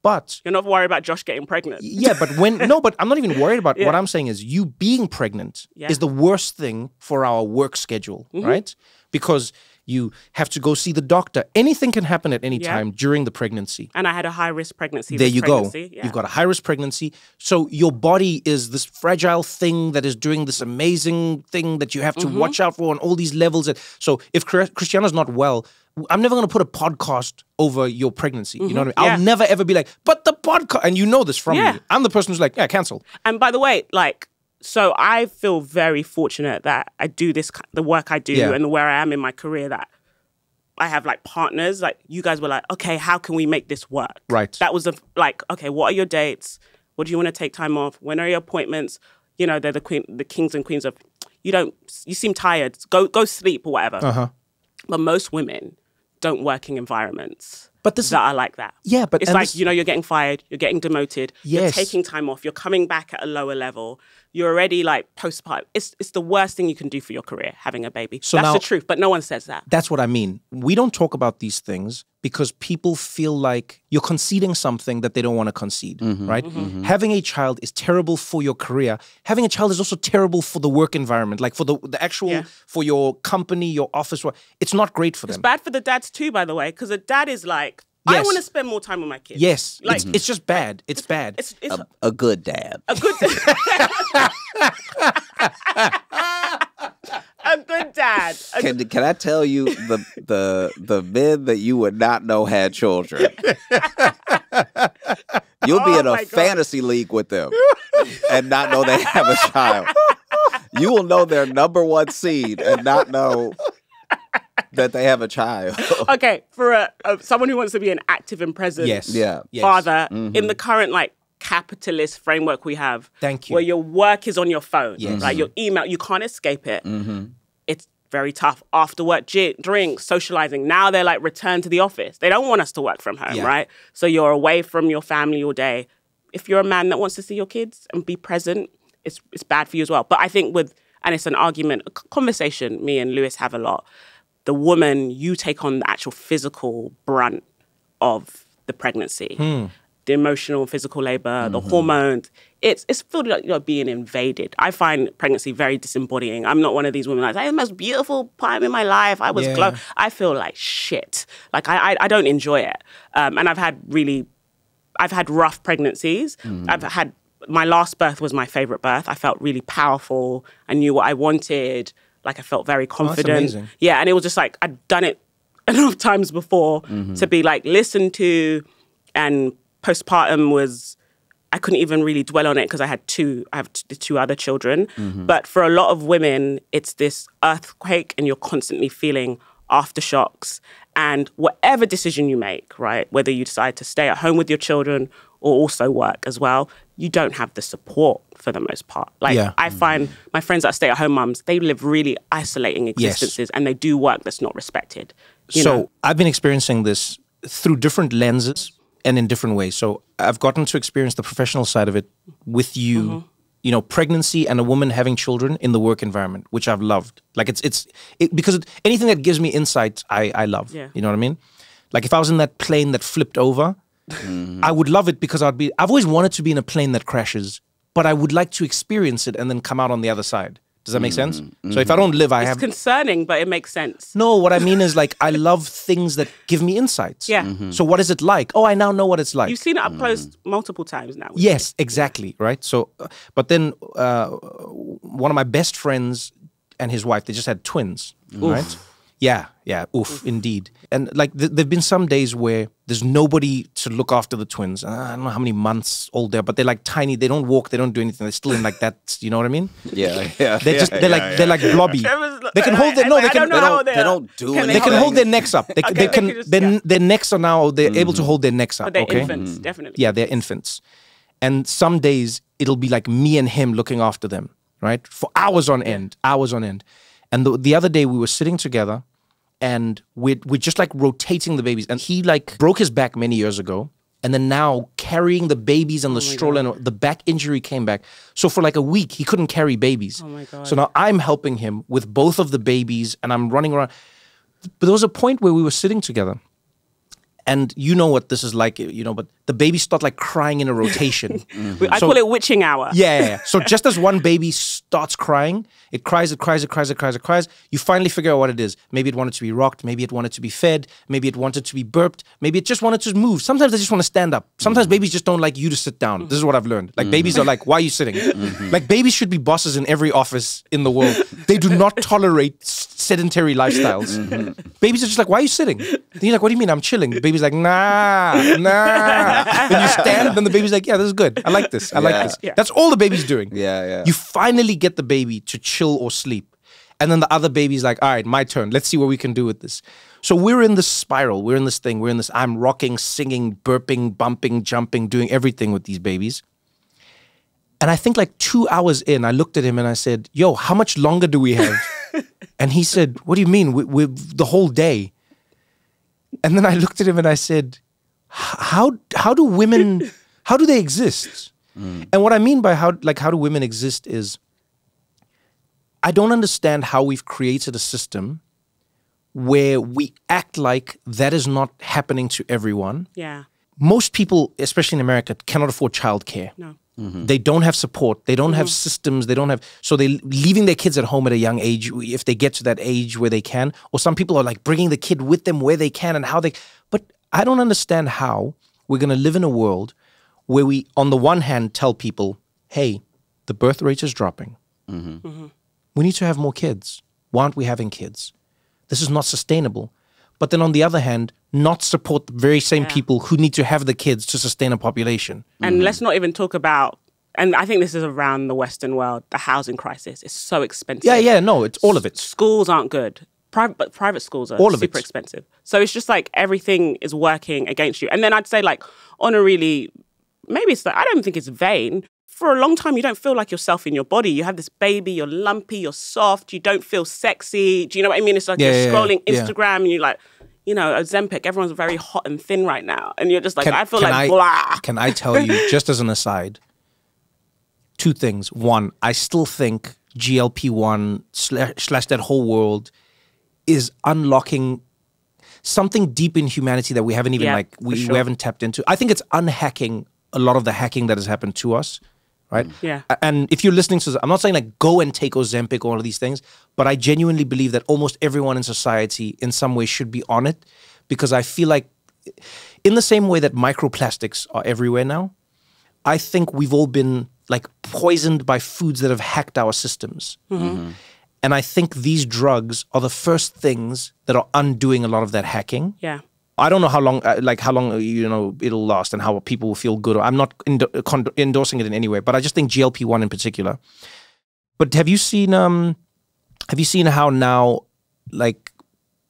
But you're not worried about Josh getting pregnant. Yeah, but but I'm not even worried about what I'm saying is you being pregnant is the worst thing for our work schedule, right? Because you have to go see the doctor. Anything can happen at any time during the pregnancy. And I had a high-risk pregnancy. There you go. Yeah. You've got a high-risk pregnancy. So your body is this fragile thing that is doing this amazing thing that you have to watch out for on all these levels. So if Christiana's not well, I'm never going to put a podcast over your pregnancy. You know what I mean? I'll never, ever be like, but the podcast, and you know this from me. I'm the person who's like, yeah, cancel. And by the way, like, so I feel very fortunate that I do the work I do and where I am in my career, that I have like partners. Like you guys were like, okay, how can we make this work? Right. That was like, okay, what are your dates? What do you want to take time off? When are your appointments? You know, they're the kings and queens of, you seem tired. Go sleep or whatever. But most women don't work in environments that are like that. Yeah, but it's like, you're getting fired, you're getting demoted, you're taking time off, you're coming back at a lower level, you're already like postpartum. It's the worst thing you can do for your career, having a baby. So that's the truth, but no one says that. That's what I mean. We don't talk about these things because people feel like you're conceding something that they don't want to concede, right? Having a child is terrible for your career. Having a child is also terrible for the work environment, like for the actual, for your company, your office. It's not great for them. It's bad for the dads too, by the way, because a dad is like, I want to spend more time with my kids. Yes, like, it's just bad. It's bad. It's a good dad. A good dad. A good dad. Can I tell you the men that you would not know had children? You'll be in a fantasy league with them and not know they have a child. You will know their #1 seed and not know that they have a child. Okay, for someone who wants to be an active and present father in the current like capitalist framework we have, where your work is on your phone, like your email, you can't escape it. It's very tough. After work, drinks, socializing. Now they're like, return to the office. They don't want us to work from home, right? So you're away from your family all day. If you're a man that wants to see your kids and be present, it's bad for you as well. But I think and it's an argument, a conversation me and Lewis have a lot. The woman, you take on the actual physical brunt of the pregnancy, the emotional, physical labor, the hormones. It's felt like you're being invaded. I find pregnancy very disembodying. I'm not one of these women like, it's the most beautiful time in my life. I was glow. I feel like shit. Like I don't enjoy it. And I've had rough pregnancies. My last birth was my favorite birth. I felt really powerful. I knew what I wanted. Like I felt very confident. Oh, that's amazing. Yeah, and it was just like I'd done it enough times before to be like listened to, and postpartum was, I couldn't even really dwell on it because I have two other children. But for a lot of women, it's this earthquake and you're constantly feeling aftershocks. And whatever decision you make, right, whether you decide to stay at home with your children or also work as well, you don't have the support for the most part. Like I find my friends that are stay-at-home mums, they live really isolating existences and they do work that's not respected. You know? I've been experiencing this through different lenses and in different ways. So I've gotten to experience the professional side of it with you, you know, pregnancy and a woman having children in the work environment, which I've loved. Like because anything that gives me insight, I love. Yeah. You know what I mean? Like if I was in that plane that flipped over, I would love it because I've always wanted to be in a plane that crashes, but I would like to experience it and then come out on the other side. Does that make sense? So if I don't live, it's concerning, but it makes sense. No, what I mean is like, I love things that give me insights. Yeah. So what is it like? Oh, I now know what it's like. You've seen it up close multiple times now. Yes, exactly. Right. So, but then one of my best friends and his wife, they just had twins. Right. Yeah, yeah, oof, indeed. And like there've been some days where there's nobody to look after the twins. I don't know how many months old they are, but they're like tiny. They don't walk. They don't do anything. They're still in like that. You know what I mean? Yeah. They're like blobby. They can hold their they don't do anything. They can hold their necks up. They can their necks are now they're able to hold their necks up. But they're infants, definitely. Yeah, they're infants. And some days it'll be like me and him looking after them, right? For hours on end. And the other day we were sitting together. And we're just like rotating the babies. And he like broke his back many years ago. And then now carrying the babies and the stroller and the back injury came back. So for like a week, he couldn't carry babies. Oh my God. So now I'm helping him with both of the babies and I'm running around. But there was a point where we were sitting together. And you know what this is like, you know, but the babies start like crying in a rotation. I call it witching hour. Yeah. So just as one baby starts crying, it cries. You finally figure out what it is. Maybe it wanted to be rocked. Maybe it wanted to be fed. Maybe it wanted to be burped. Maybe it just wanted to move. Sometimes they just want to stand up. Sometimes babies just don't like you to sit down. This is what I've learned. Like babies are like, why are you sitting? Like babies should be bosses in every office in the world. They do not tolerate sedentary lifestyles. Babies are just like, why are you sitting? Then you're like, what do you mean? I'm chilling. The baby's like, nah. Then you stand, then the baby's like, yeah, this is good. I like this. I like this. Yeah. That's all the baby's doing. Yeah. You finally get the baby to chill or sleep. And then the other baby's like, all right, my turn. Let's see what we can do with this. So we're in this spiral. We're in this thing. I'm rocking, singing, burping, bumping, jumping, doing everything with these babies. And I think like 2 hours in, I looked at him and I said, yo, how much longer do we have? And he said, what do you mean? We're the whole day. And then I looked at him and I said, how do women, how do they exist? And what I mean by how do women exist is, I don't understand how we've created a system where we act like that is not happening to everyone. Yeah. Most people, especially in America, cannot afford childcare. No. They don't have support. They don't have systems. They don't have, so they're leaving their kids at home at a young age if they get to that age where they can. Or some people are like bringing the kid with them where they can and how they, but I don't understand how we're going to live in a world where we, on the one hand, tell people, hey, the birth rate is dropping. We need to have more kids. Why aren't we having kids? This is not sustainable. But then on the other hand, not support the very same people who need to have the kids to sustain a population. And let's not even talk about, and I think this is around the Western world, the housing crisis is so expensive. No, it's all of it. Schools aren't good. Private schools are super expensive. So it's just like everything is working against you. And then I'd say like on a really, maybe it's like, I don't think it's vain. For a long time, you don't feel like yourself in your body. You have this baby, you're lumpy, you're soft, you don't feel sexy. Do you know what I mean? It's like you're scrolling Instagram and you're like, you know, Ozempic, everyone's very hot and thin right now. And you're just like, I feel like blah. Can I tell you, just as an aside, two things. One, I still think GLP-1 slash that whole world is unlocking something deep in humanity that we haven't even we haven't tapped into. I think it's unhacking a lot of the hacking that has happened to us. Right? Yeah. And if you're listening to this, I'm not saying like go and take Ozempic or all of these things, but I genuinely believe that almost everyone in society in some way should be on it, because I feel like in the same way that microplastics are everywhere now, I think we've all been like poisoned by foods that have hacked our systems. And I think these drugs are the first things that are undoing a lot of that hacking. Yeah. I don't know how long, you know, it'll last and how people will feel good. I'm not endorsing it in any way, but I just think GLP-1 in particular. But have you seen how now, like,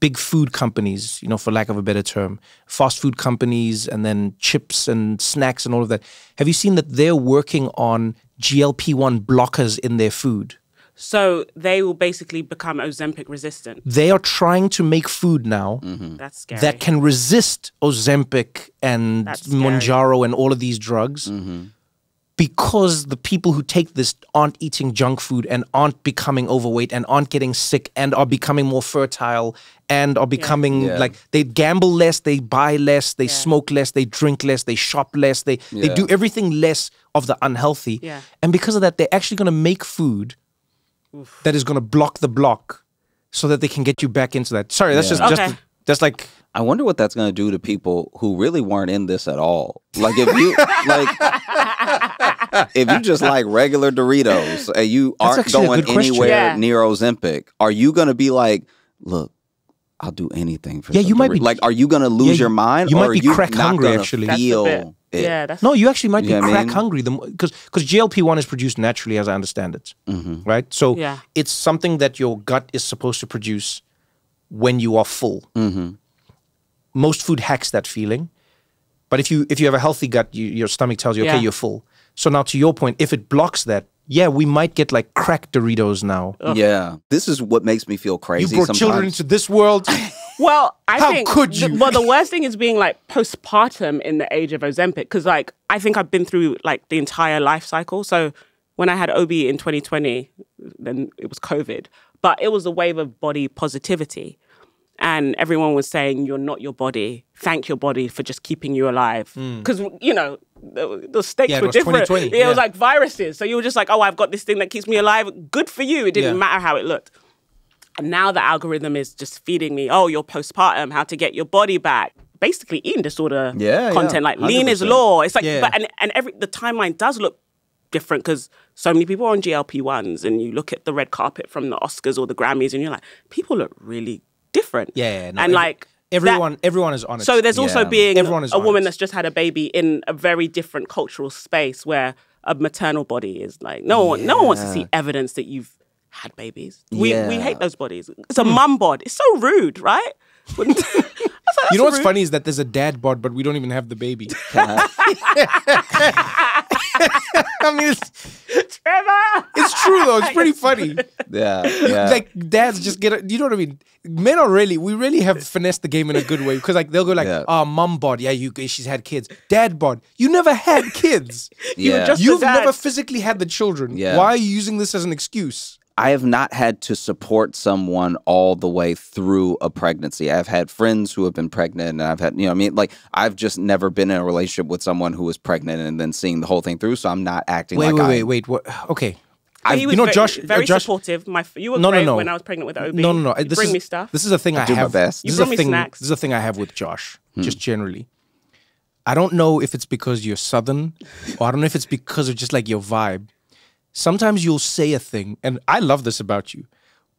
big food companies, you know, for lack of a better term, fast food companies and then chips and snacks and all of that, have you seen that they're working on GLP-1 blockers in their food? So they will basically become Ozempic resistant. They are trying to make food now That's scary. that can resist Ozempic and Mounjaro and all of these drugs because the people who take this aren't eating junk food and aren't becoming overweight and aren't getting sick and are becoming more fertile and are becoming like, they gamble less, they buy less, they smoke less, they drink less, they shop less, they do everything less of the unhealthy. And because of that, they're actually going to make food that is going to block the block so that they can get you back into that. Sorry, that's just like... I wonder what that's going to do to people who really weren't in this at all. Like if you if you just like regular Doritos and you aren't going anywhere near Ozempic, are you going to be like, look, I'll do anything for you might be like, are you gonna lose your mind? You or might be crack hungry actually. Feel it? Yeah, that's no, you actually might be crack hungry because GLP-1 is produced naturally, as I understand it, right? So it's something that your gut is supposed to produce when you are full. Most food hacks that feeling, but if you have a healthy gut, your stomach tells you, okay, you're full. So now to your point, if it blocks that, we might get like crack Doritos now. Yeah, this is what makes me feel crazy. You brought children into this world. Well, I think how could you? The worst thing is being like postpartum in the age of Ozempic, because like I think I've been through like the entire life cycle. So when I had OB in 2020, then it was COVID, but it was a wave of body positivity. And everyone was saying, you're not your body. Thank your body for just keeping you alive. Because, you know, the stakes were different. It was like viruses. So you were just like, oh, I've got this thing that keeps me alive. Good for you. It didn't matter how it looked. And now the algorithm is just feeding me, oh, you're postpartum, how to get your body back. Basically eating disorder content, like 100%. Lean is law. It's like, the timeline does look different because so many people are on GLP-1s, and you look at the red carpet from the Oscars or the Grammys and you're like, people look really different. And like everyone is on it. So there's also being a woman that's just had a baby in a very different cultural space where a maternal body is like no one wants to see evidence that you've had babies. We hate those bodies. It's a mum bod. It's so rude, right? You know what's funny is that there's a dad bod, but we don't even have the baby. I mean, Trevor! It's true though. It's pretty funny. Yeah. Like dads just get, you know what I mean? Men are we really have finessed the game in a good way, because like they'll go like, mum bod, she's had kids. Dad bod, you never had kids. You've never physically had the children. Why are you using this as an excuse? I have not had to support someone all the way through a pregnancy. I've had friends who have been pregnant, and I've had, like I've just never been in a relationship with someone who was pregnant and then seeing the whole thing through. So I'm not acting like wait. What? Okay. He was Josh, very supportive. You were great when I was pregnant with OB. No. You bring me stuff. This is a thing I do have. My best. You bring me snacks. This is a thing I have with Josh, just generally. I don't know if it's because you're Southern, or I don't know if it's because of just like your vibe. Sometimes you'll say a thing, and I love this about you,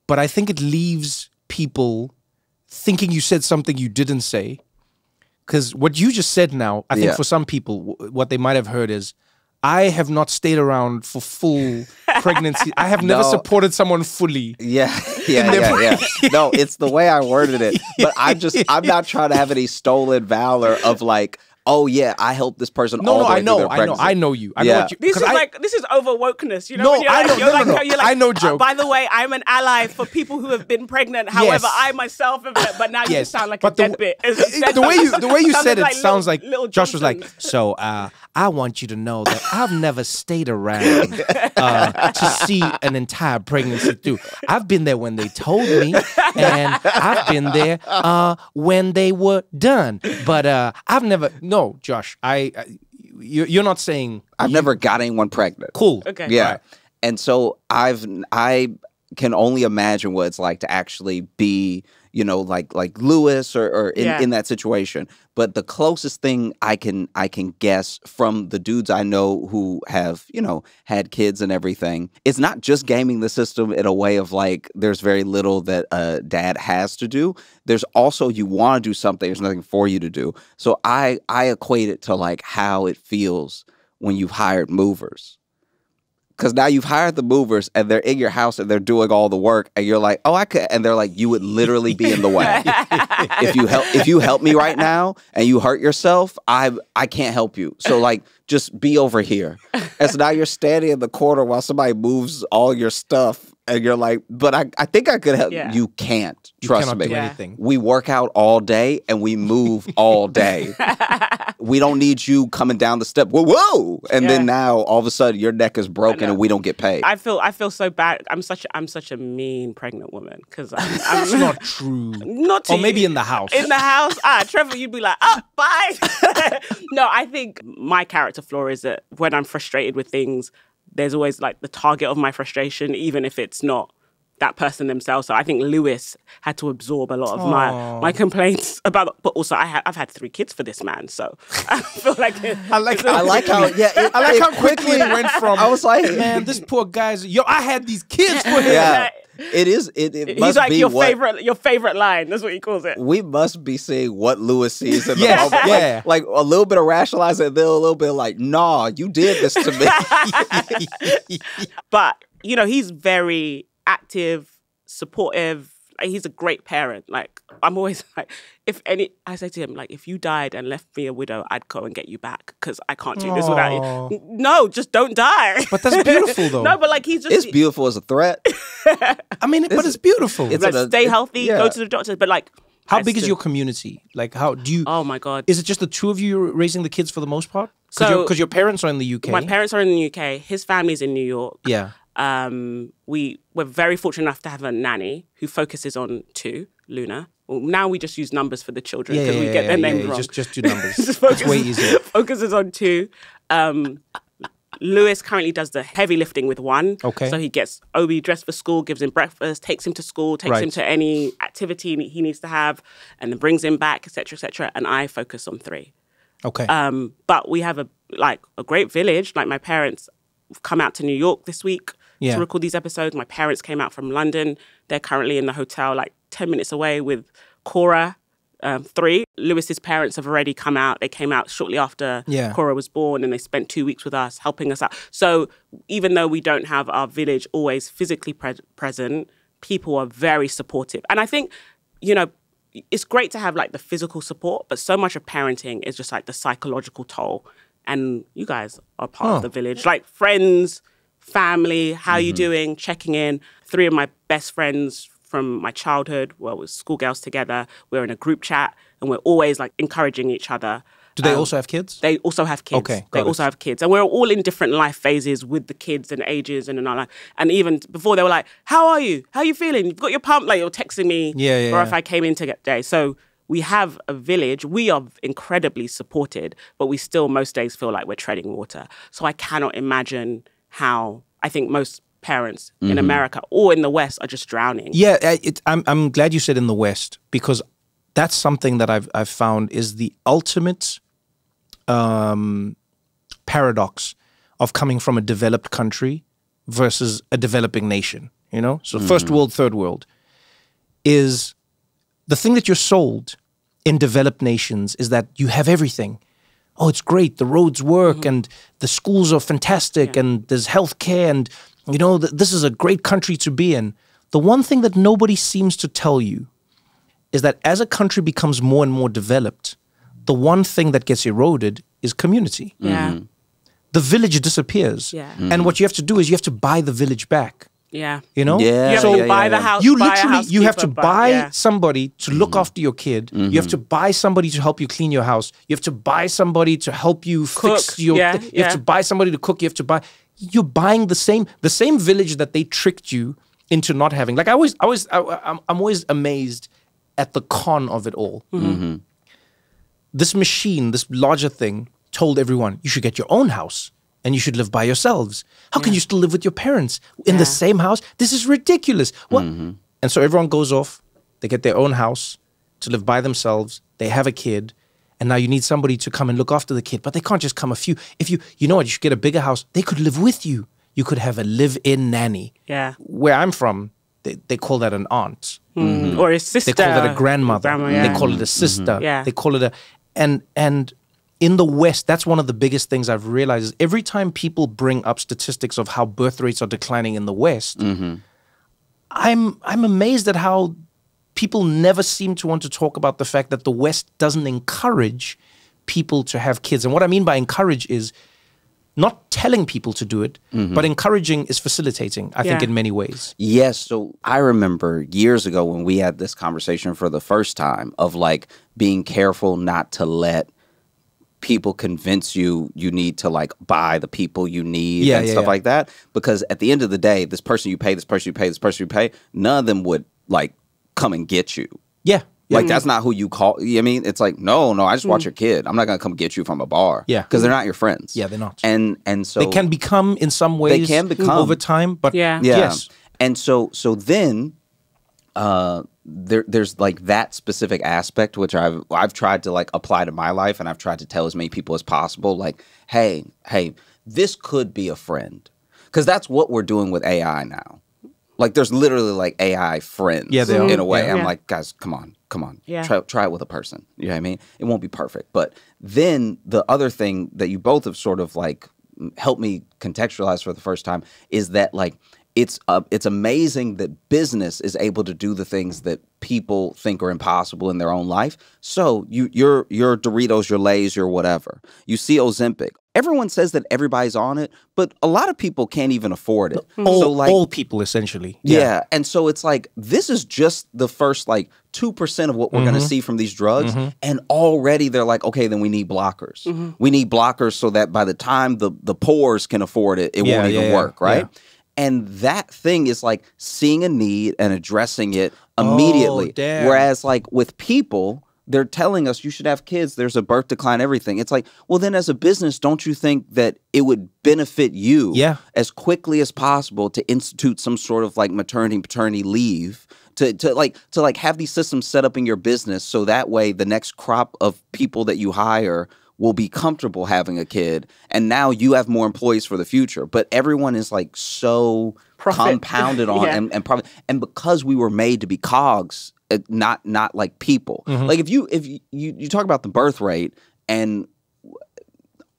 but I think it leaves people thinking you said something you didn't say. Because what you just said now, I think for some people, what they might have heard is, I have not stayed around for full pregnancy. I have never supported someone fully. Yeah. No, it's the way I worded it. But I'm not trying to have any stolen valor of like, oh yeah, I helped this person. I know you. I know what you. This is over wokeness. You know, I know, Joe. By the way, I'm an ally for people who have been pregnant. However, I myself have. But now you sound like a deadbeat. The way you said it sounds like Josh was like. So I want you to know that I've never stayed around to see an entire pregnancy through. I've been there when they told me, and I've been there when they were done. But I've never. No, Josh, you're not saying I've never got anyone pregnant. Cool. Okay. Yeah. Right. And so I can only imagine what it's like to actually be, like Lewis or in that situation. But the closest thing I can guess from the dudes I know who have, had kids and everything, it's not just gaming the system in a way of like there's very little that a dad has to do. There's also you want to do something, there's nothing for you to do. So I equate it to like how it feels when you've hired movers. Because now you've hired the movers and they're in your house and they're doing all the work and you're like, oh, I could. And they're like, you would literally be in the way. If you help me right now and you hurt yourself, I can't help you. So like, just be over here. And so now you're standing in the corner while somebody moves all your stuff. And you're like, but I think I could help. You can't. Trust me. Do anything. We work out all day and we move all day. We don't need you coming down the step. Whoa! And then now all of a sudden your neck is broken and we don't get paid. I feel so bad. I'm such a mean pregnant woman because that's not true. Not to or maybe in the house. In the house, Trevor, you'd be like, bye. No, I think my character flaw is that when I'm frustrated with things, there's always like the target of my frustration, even if it's not that person themselves. So I think Lewis had to absorb a lot of my complaints about. But also, I've had 3 kids for this man, so I feel like I like how quickly it went from. I was like, man, this poor guy's. Yo, I had these kids for him. Yeah. It is. It must He's like be your favorite line. That's what he calls it. We must be seeing what Lewis sees in the moment. Yeah. Like a little bit of rationalizing, and then a little bit like, nah, you did this to me. But you know, he's very active, supportive. Like, he's a great parent. Like, I'm always like, I say to him, like, if you died and left me a widow, I'd go and get you back because I can't do this without you. No, just don't die. But that's beautiful, though. No, but like, he's just... It's beautiful as a threat. I mean, but it's beautiful. It's like, stay healthy, go to the doctor, but like... How big is your community? Like, how do you... Oh, my God. Is it just the 2 of you raising the kids for the most part? Because your parents are in the UK. My parents are in the UK. His family's in New York. Yeah. We're very fortunate enough to have a nanny who focuses on 2, Luna. Well, now we just use numbers for the children because we get their names wrong. Just do numbers. It's way easier. Focuses on 2. Lewis currently does the heavy lifting with 1. Okay. So he gets Obi dressed for school, gives him breakfast, takes him to school, takes him to any activity he needs to have, and then brings him back, etc., etc. And I focus on 3. Okay. But we have a great village. Like, my parents come out to New York this week to record these episodes. My parents came out from London. They're currently in the hotel like 10 minutes away with Cora, 3. Lewis's parents have already come out. They came out shortly after Cora was born, and they spent 2 weeks with us, helping us out. So even though we don't have our village always physically present, people are very supportive. And I think, you know, it's great to have like the physical support, but so much of parenting is just like the psychological toll. And you guys are part of the village, like friends, family, how you doing, checking in. 3 of my best friends from my childhood, well, we're schoolgirls together. We're in a group chat and we're always like encouraging each other. Do they also have kids? They also have kids. Okay, they also have kids. And we're all in different life phases with the kids and ages and all that. And even before, they were like, how are you? How are you feeling? You've got your pump? Like, you're texting me. Or if I came in to get day. So we have a village. We are incredibly supported, but we still most days feel like we're treading water. So I cannot imagine how I think most parents in America or in the West are just drowning. Yeah, I'm glad you said in the West, because that's something that I've found is the ultimate paradox of coming from a developed country versus a developing nation, you know? So first world, third world is the thing that you're sold in developed nations is that you have everything. Oh, it's great. The roads work and the schools are fantastic and there's healthcare and, you know, this is a great country to be in. The one thing that nobody seems to tell you is that as a country becomes more and more developed, the one thing that gets eroded is community. Yeah. The village disappears. Yeah. And what you have to do is you have to buy the village back. Yeah. You know? Yeah. You have to buy the house. You literally, you have to buy somebody to look after your kid. You have to buy somebody to help you clean your house. You have to buy somebody to help you fix your... You have to buy somebody to cook. You have to buy... You're buying the same village that they tricked you into not having. Like I'm always amazed at the con of it all. This machine, this larger thing, told everyone, you should get your own house and you should live by yourselves. How can you still live with your parents in the same house? This is ridiculous. What? And so everyone goes off. They get their own house to live by themselves. They have a kid. And now you need somebody to come and look after the kid. But they can't just come you know what, you should get a bigger house. They could live with you. You could have a live-in nanny. Yeah. Where I'm from, they call that an aunt. Or a sister. They call it a grandmother. They call it a sister. They call it a... And in the West, that's one of the biggest things I've realized is every time people bring up statistics of how birth rates are declining in the West, I'm amazed at how people never seem to want to talk about the fact that the West doesn't encourage people to have kids. And what I mean by encourage is not telling people to do it, but encouraging is facilitating, I think, in many ways. Yes. So I remember years ago when we had this conversation for the first time of like being careful not to let people convince you need to like buy the people you need and stuff like that. Because at the end of the day, this person you pay, this person you pay, this person you pay, none of them would like come and get you. Yeah. Like, that's not who you call. I mean, it's like, no, I just want your kid. I'm not going to come get you from a bar. Yeah. Because they're not your friends. Yeah, they're not. And so... They can become, in some ways, over time, but yes. And so then there's like that specific aspect which I've tried to like apply to my life, and I've tried to tell as many people as possible, like, hey, this could be a friend, because that's what we're doing with AI now. Like, there's literally like AI friends in a way. I'm like, guys, come on. Try it with a person. You know what I mean? It won't be perfect. But then the other thing that you both have sort of like helped me contextualize for the first time is that like it's amazing that business is able to do the things that people think are impossible in their own life. So your Doritos, your Lay's, your whatever. You see Ozempic. Everyone says that everybody's on it, but a lot of people can't even afford it. All people, essentially. Yeah. And so it's like, this is just the first like 2% of what we're going to see from these drugs. And already they're like, okay, then we need blockers. We need blockers so that by the time the poors can afford it, it won't even work, right? Yeah. And that thing is like seeing a need and addressing it immediately. Whereas like with people, they're telling us you should have kids, there's a birth decline, everything. It's like, well, then as a business, don't you think that it would benefit you as quickly as possible to institute some sort of like maternity, paternity leave, to have these systems set up in your business so that way the next crop of people that you hire will be comfortable having a kid, and now you have more employees for the future. But everyone is like so compounded on and because we were made to be cogs, not like people. Like if you talk about the birth rate, and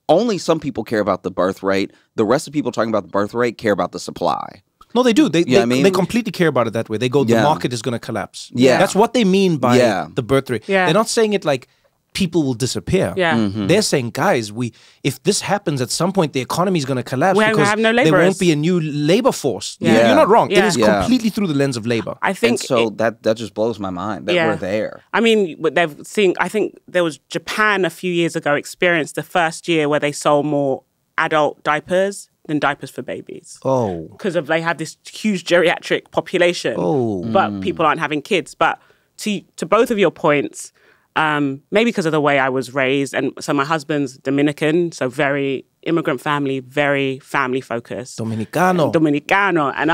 only some people care about the birth rate, the rest of people talking about the birth rate care about the supply. No, they do. They completely care about it that way. They go, the market is going to collapse. Yeah, that's what they mean by the birth rate. Yeah. They're not saying it like people will disappear. Yeah. They're saying, guys, if this happens at some point, the economy is going to collapse because have no there won't be a new labor force. Yeah. You're not wrong. Yeah. It is completely through the lens of labor. I think that just blows my mind that we're there. I mean, I think there was Japan a few years ago experienced the first year where they sold more adult diapers than diapers for babies. Oh. Because they have this huge geriatric population. Oh. But people aren't having kids. But to both of your points, maybe because of the way I was raised. And so my husband's Dominican, so very immigrant family, very family focused. Dominicano. And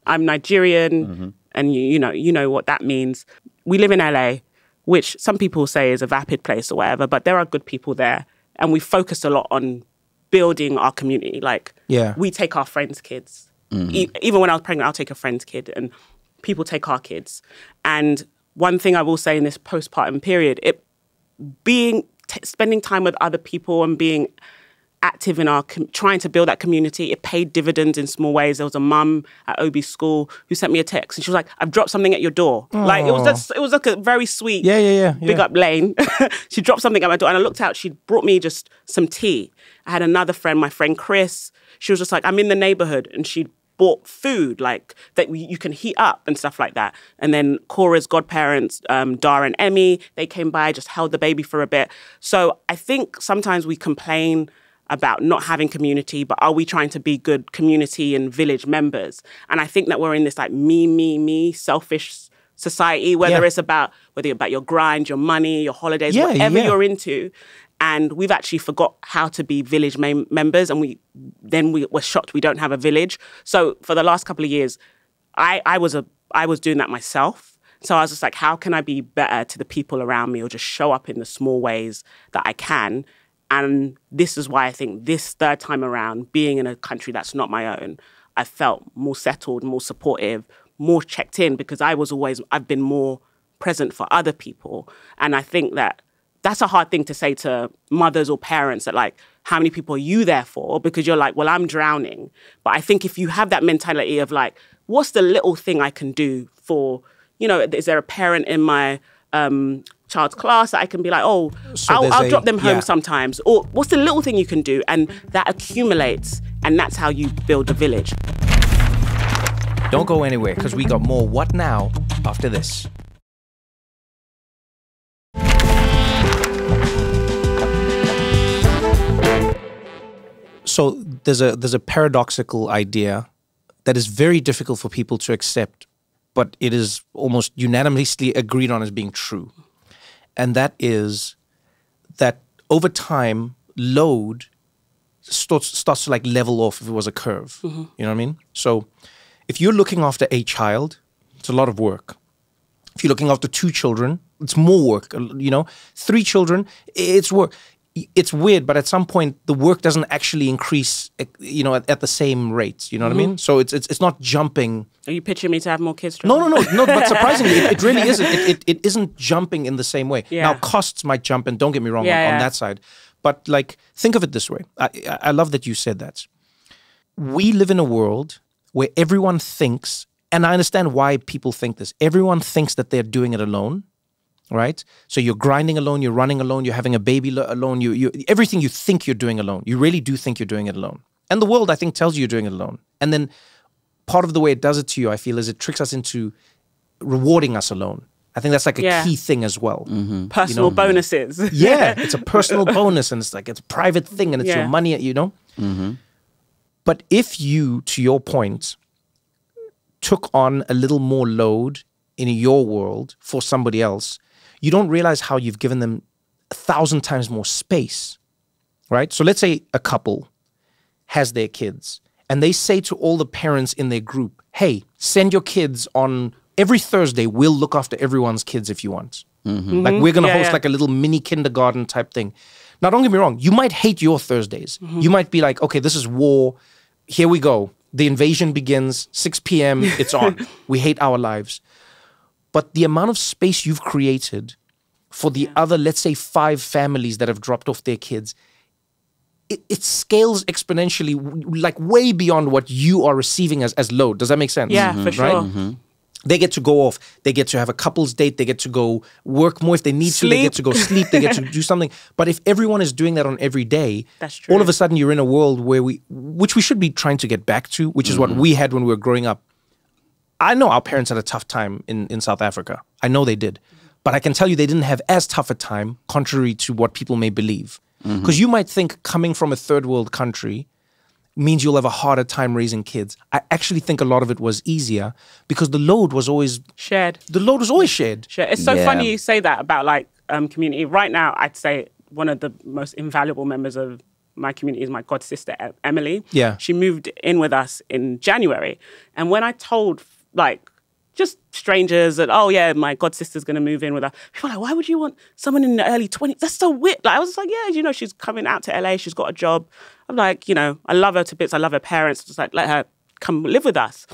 I'm Nigerian, and you know what that means. We live in LA, which some people say is a vapid place or whatever, but there are good people there. And we focus a lot on building our community. Like, we take our friends' kids. Even when I was pregnant, I'll take a friend's kid, and people take our kids. And one thing I will say in this postpartum period, spending time with other people and being active in trying to build that community, it paid dividends in small ways. There was a mum at OB school who sent me a text, and she was like, "I've dropped something at your door." Aww. Like it was like a very sweet, big up Lane. She dropped something at my door, and I looked out. She brought me just some tea. I had another friend, my friend Chris. She was just like, "I'm in the neighborhood," and she bought food like that you can heat up and stuff like that. And then Cora's godparents, Dara and Emmy, they came by, just held the baby for a bit. So I think sometimes we complain about not having community, but are we trying to be good community and village members? And I think that we're in this like me, selfish society, whether it's about your grind, your money, your holidays, whatever you're into. And we've actually forgot how to be village members, and we were shocked we don't have a village. So for the last couple of years, I was doing that myself. So I was just like, how can I be better to the people around me, or just show up in the small ways that I can? And this is why I think this third time around, being in a country that's not my own, I felt more settled, more supportive, more checked in, because I've been more present for other people. And I think that's a hard thing to say to mothers or parents, that like, how many people are you there for? Because you're like, well, I'm drowning. But I think if you have that mentality of like, what's the little thing I can do for, is there a parent in my child's class that I can be like, oh, so I'll drop them home sometimes? Or what's the little thing you can do? And that accumulates, and that's how you build a village. Don't go anywhere, because we got more What Now after this. So there's a paradoxical idea that is very difficult for people to accept, but it is almost unanimously agreed on as being true. And that is that over time, load starts to like level off if it was a curve. You know what I mean? So If you're looking after a child, it's a lot of work. If you're looking after 2 children, it's more work. 3 children, it's work. It's weird, but at some point, the work doesn't actually increase, at the same rates. You know what I mean? So it's not jumping. Are you pitching me to have more kids? Trevor? No. But surprisingly, it really isn't. It isn't jumping in the same way. Yeah. Now, costs might jump, and don't get me wrong on that side. But like, think of it this way. I love that you said that. We live in a world where everyone thinks, and I understand why people think this. Everyone thinks that they're doing it alone. Right? So you're grinding alone, you're running alone, you're having a baby alone, you everything you think you're doing alone. You really do think you're doing it alone. And the world, I think, tells you you're doing it alone. And then part of the way it does it to you, I feel, is it tricks us into rewarding us alone. I think that's like a key thing as well. Mm-hmm. Personal bonuses. Yeah, it's a personal bonus, and it's like it's a private thing, and it's your money, Mm-hmm. But if you, to your point, took on a little more load in your world for somebody else, you don't realize how you've given them 1,000 times more space, right? So let's say a couple has their kids and they say to all the parents in their group, hey, send your kids on every Thursday. We'll look after everyone's kids if you want. Mm-hmm. Like we're going to host like a little mini kindergarten type thing. Now, don't get me wrong. You might hate your Thursdays. Mm-hmm. You might be like, okay, this is war. Here we go. The invasion begins, 6 p.m. It's on. We hate our lives. But the amount of space you've created for the other, let's say, 5 families that have dropped off their kids, it scales exponentially, like way beyond what you are receiving as load. Does that make sense? Yeah, for sure. Right? Mm-hmm. They get to go off. They get to have a couple's date. They get to go work more if they need to. They get to go sleep. They get to do something. But if everyone is doing that on every day, that's true. All of a sudden you're in a world where which we should be trying to get back to, which is what we had when we were growing up. I know our parents had a tough time in South Africa. I know they did. But I can tell you they didn't have as tough a time, contrary to what people may believe. Because you might think coming from a third world country means you'll have a harder time raising kids. I actually think a lot of it was easier because the load was always shared. The load was always shared. It's so funny you say that about like community. Right now, I'd say one of the most invaluable members of my community is my god sister, Emily. Yeah. She moved in with us in January. And when I told like just strangers that, oh yeah, my god sister's going to move in with us, people are like, why would you want someone in the early 20s? That's so weird. Like, I was like, yeah, she's coming out to LA. She's got a job. I'm like, I love her to bits. I love her parents. Just like, let her come live with us.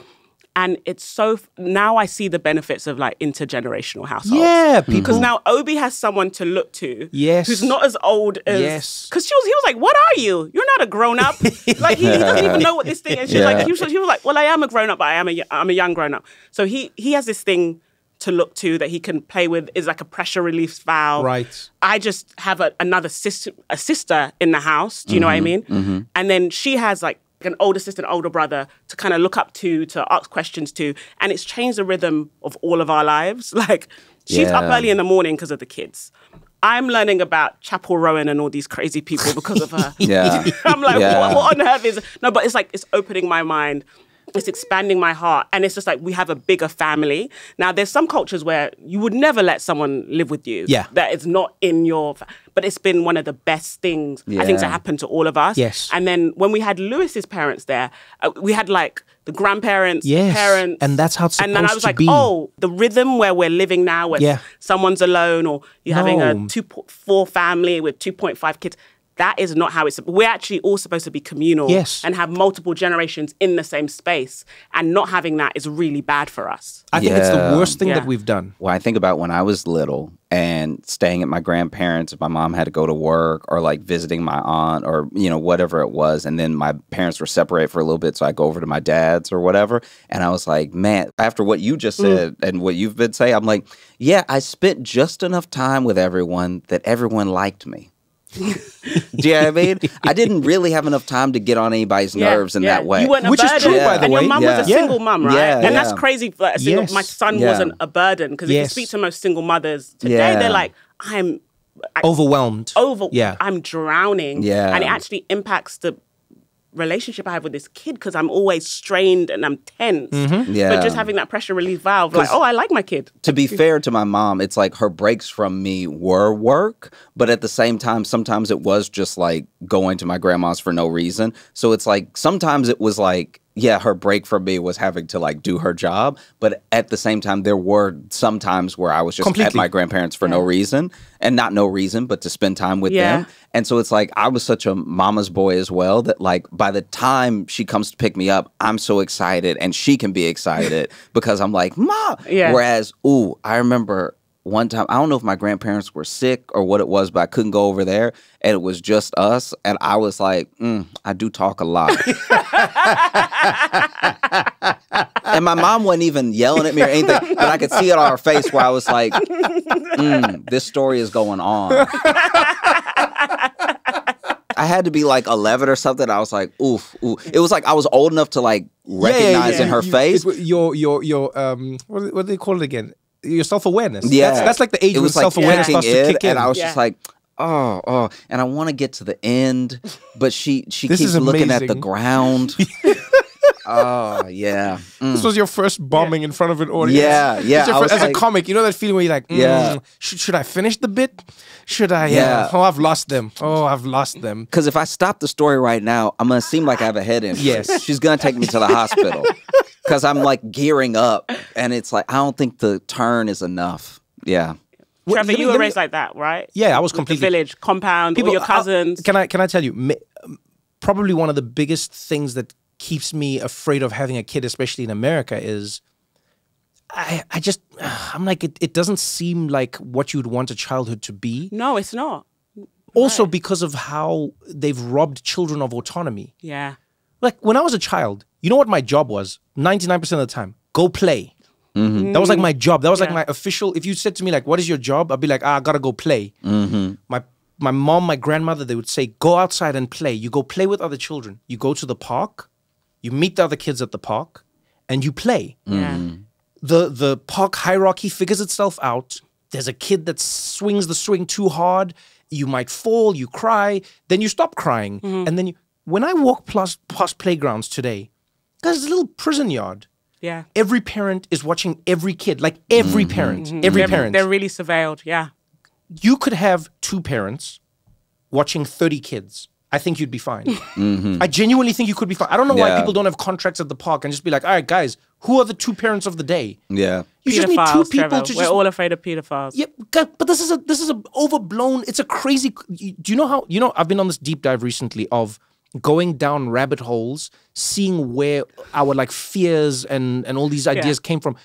And it's so, now I see the benefits of like intergenerational households. Yeah, because now Obi has someone to look to. Yes. Who's not as old as. Yes. Because he was like, what are you? You're not a grown up. Like he doesn't even know what this thing is. She's like, he was like, well, I am a grown up, but I'm a young grown up. So he has this thing to look to that he can play with, is like a pressure relief valve. Right. I just have a sister in the house. Do you know what I mean? Mm-hmm. And then she has like an older sister and older brother to kind of look up to ask questions to. And it's changed the rhythm of all of our lives. Like, she's up early in the morning because of the kids. I'm learning about Chapel Rowan and all these crazy people because of her. I'm like, what on earth is... No, but it's like, it's opening my mind. It's expanding my heart. And it's just like, we have a bigger family. Now, there's some cultures where you would never let someone live with you. Yeah. That is not in your... But it's been one of the best things, I think, to happen to all of us. Yes. And then when we had Lewis's parents there, we had like the grandparents, parents. And that's how it's supposed to be. And then I was like, oh, the rhythm where we're living now, where someone's alone or you're having a 2.4 family with 2.5 kids. That is not how it's... We're actually all supposed to be communal and have multiple generations in the same space. And not having that is really bad for us. I think it's the worst thing that we've done. Well, I think about when I was little and staying at my grandparents, if my mom had to go to work or like visiting my aunt or, whatever it was. And then my parents were separated for a little bit. So I go over to my dad's or whatever. And I was like, man, after what you just said and what you've been saying, I'm like, yeah, I spent just enough time with everyone that everyone liked me. Do you know what I mean? I didn't really have enough time to get on anybody's nerves in that way. You weren't a Which burden. is true, by the and way. your mum was a single mum, right? And that's crazy. For a single, my son wasn't a burden. Because if you speak to most single mothers today, they're like, I'm... overwhelmed. I'm drowning. Yeah. And it actually impacts the relationship I have with this kid because I'm always strained and I'm tense. But just having that pressure relief valve, like, I like my kid. To be fair to my mom, it's like her breaks from me were work, but at the same time, sometimes it was just like going to my grandma's for no reason. So it's like, sometimes it was like yeah, her break from me was having to like do her job. But at the same time, there were some times where I was just at my grandparents for no reason, and not no reason, but to spend time with them. And so it's like I was such a mama's boy as well that like by the time she comes to pick me up, I'm so excited and she can be excited because I'm like, Ma. Whereas, ooh, I remember one time, I don't know if my grandparents were sick or what it was, but I couldn't go over there, and it was just us, and I was like, I do talk a lot. And my mom wasn't even yelling at me or anything, but I could see it on her face where I was like, this story is going on. I had to be like 11 or something. I was like, oof, ooh. It was like I was old enough to like recognize in her face. Your what do they call it again? Your self-awareness. Yeah. That's like the age when self-awareness starts to kick in. And I was just like, oh. And I want to get to the end, but she keeps looking at the ground. Oh, yeah. This was your first bombing in front of an audience. Yeah. As a comic, you know that feeling where you're like, should I finish the bit? Should I? Oh, I've lost them. Because if I stop the story right now, I'm going to seem like I have a head injury. Yes. She's going to take me to the hospital. Because I'm like gearing up, and it's like, I don't think the turn is enough. Yeah. Trevor, you were raised like that, right? Yeah, I was completely. The village, compound, all your cousins. Can I tell you, probably one of the biggest things that keeps me afraid of having a kid, especially in America, is I'm like, it doesn't seem like what you'd want a childhood to be. No, it's not. Also because of how they've robbed children of autonomy. Yeah. Like when I was a child, you know what my job was? 99% of the time, go play. That was like my job. That was like my official. If you said to me like, "What is your job?" I'd be like, "I gotta go play." My mom, my grandmother, they would say, "Go outside and play." You go play with other children. You go to the park. You meet the other kids at the park, and you play. The park hierarchy figures itself out. There's a kid that swings the swing too hard. You might fall. You cry. Then you stop crying, and then when I walk past playgrounds today, there's a little prison yard. Yeah. Every parent is watching every kid, like every parent, every parent. They're really surveilled, yeah. You could have 2 parents watching 30 kids. I think you'd be fine. I genuinely think you could be fine. I don't know why people don't have contracts at the park and just be like, all right, guys, who are the 2 parents of the day? Yeah. You just need 2 people Trevor. to We're all afraid of pedophiles. Yeah, but this is a overblown, it's a crazy, do you know how, I've been on this deep dive recently of going down rabbit holes, seeing where our like fears and all these ideas came from.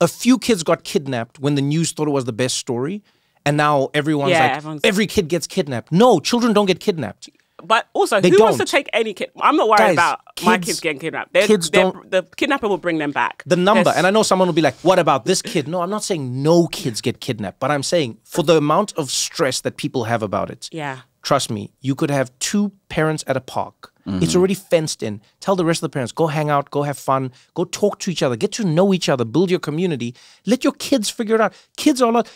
A few kids got kidnapped when the news thought it was the best story. And now everyone's every kid gets kidnapped. No, children don't get kidnapped. But also, who wants to take any kid? I'm not worried about my kids getting kidnapped. The kidnapper will bring them back. The number, and I know someone will be like, what about this kid? No, I'm not saying no kids get kidnapped, but I'm saying for the amount of stress that people have about it. Yeah. Trust me, you could have 2 parents at a park. It's already fenced in. Tell the rest of the parents, go hang out, go have fun, go talk to each other, get to know each other, build your community. Let your kids figure it out. Kids are not...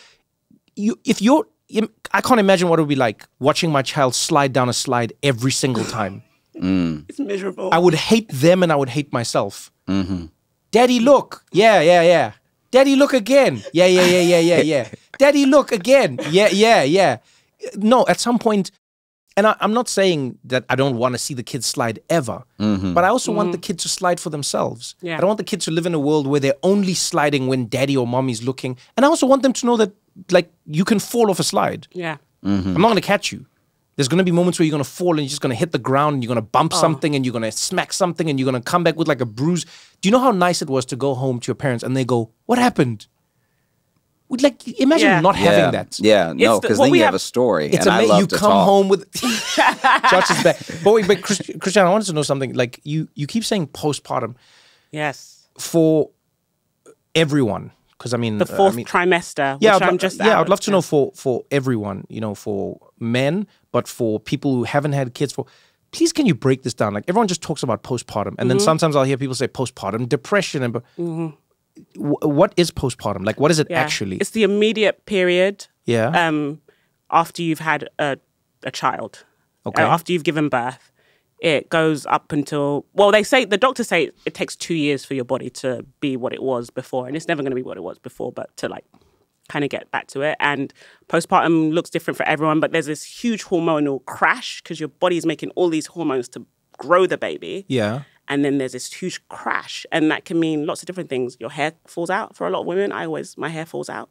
I can't imagine what it would be like watching my child slide down a slide every single time. It's miserable. I would hate them and I would hate myself. Daddy, look. Yeah. Daddy, look again. Yeah. Daddy, look again. Yeah. No, at some point, and I'm not saying that I don't want to see the kids slide ever, but I also want the kid to slide for themselves. I don't want the kid to live in a world where they're only sliding when daddy or mommy's looking. And I also want them to know that, like, you can fall off a slide. Yeah. I'm not going to catch you. There's going to be moments where you're going to fall and you're just going to hit the ground and you're going to bump something and you're going to smack something and you're going to come back with like a bruise. Do you know how nice it was to go home to your parents and they go, what happened? Like, imagine not having that. Yeah, no, because then you have a story. It's amazing. You come home with... Josh is back. But Christiana, I wanted to know something. Like, you keep saying postpartum. Yes. For everyone. Because, I mean... The 4th trimester, which I'm just... Yeah, I'd love to know for everyone, for men, but for people who haven't had kids, please can you break this down? Like, everyone just talks about postpartum. And then sometimes I'll hear people say postpartum depression. And what is postpartum? Like, what is it actually? It's the immediate period. Yeah. After you've had a child. Okay. After you've given birth, it goes up until. Well, the doctors say it takes 2 years for your body to be what it was before, and it's never going to be what it was before, but to like kind of get back to it. And postpartum looks different for everyone, but there's this huge hormonal crash because your body's making all these hormones to grow the baby. Yeah. and then there's this huge crash, and that can mean lots of different things. Your hair falls out for a lot of women. My hair falls out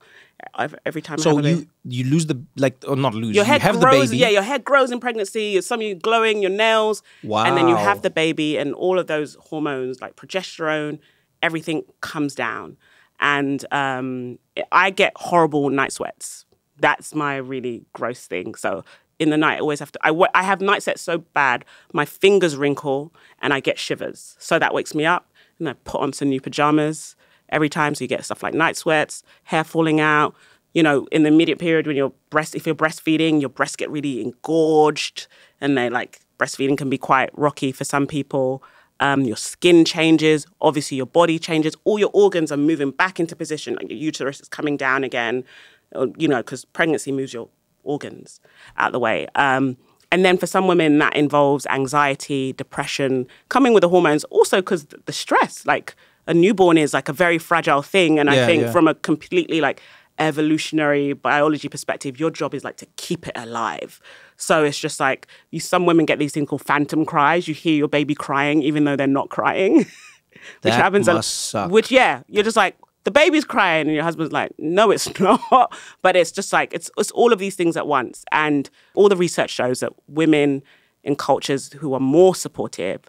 every time. So I have a baby. you lose the or not lose. Your hair have grows. the baby. Yeah, your hair grows in pregnancy. Some of you glowing, your nails. Wow. And then you have the baby, and all of those hormones like progesterone, everything comes down, and I get horrible night sweats. That's my really gross thing. So in the night, I always have to. I have night sweats so bad, my fingers wrinkle and I get shivers. So that wakes me up, and I put on some new pajamas every time. So you get stuff like night sweats, hair falling out. You know, in the immediate period when if you're breastfeeding, your breasts get really engorged, and breastfeeding can be quite rocky for some people. Your skin changes. Obviously, your body changes. All your organs are moving back into position. Like your uterus is coming down again. You know, because pregnancy moves your organs out of the way. And then for some women, that involves anxiety, depression, coming with the hormones. Also because the stress, like a newborn is like a very fragile thing. And I think from a completely like evolutionary biology perspective, your job is like to keep it alive. So it's just like some women get these things called phantom cries. You hear your baby crying even though they're not crying. Which happens must suck. You're just like, the baby's crying and your husband's like, no, it's not. But it's just like, it's all of these things at once. And all the research shows that women in cultures who are more supported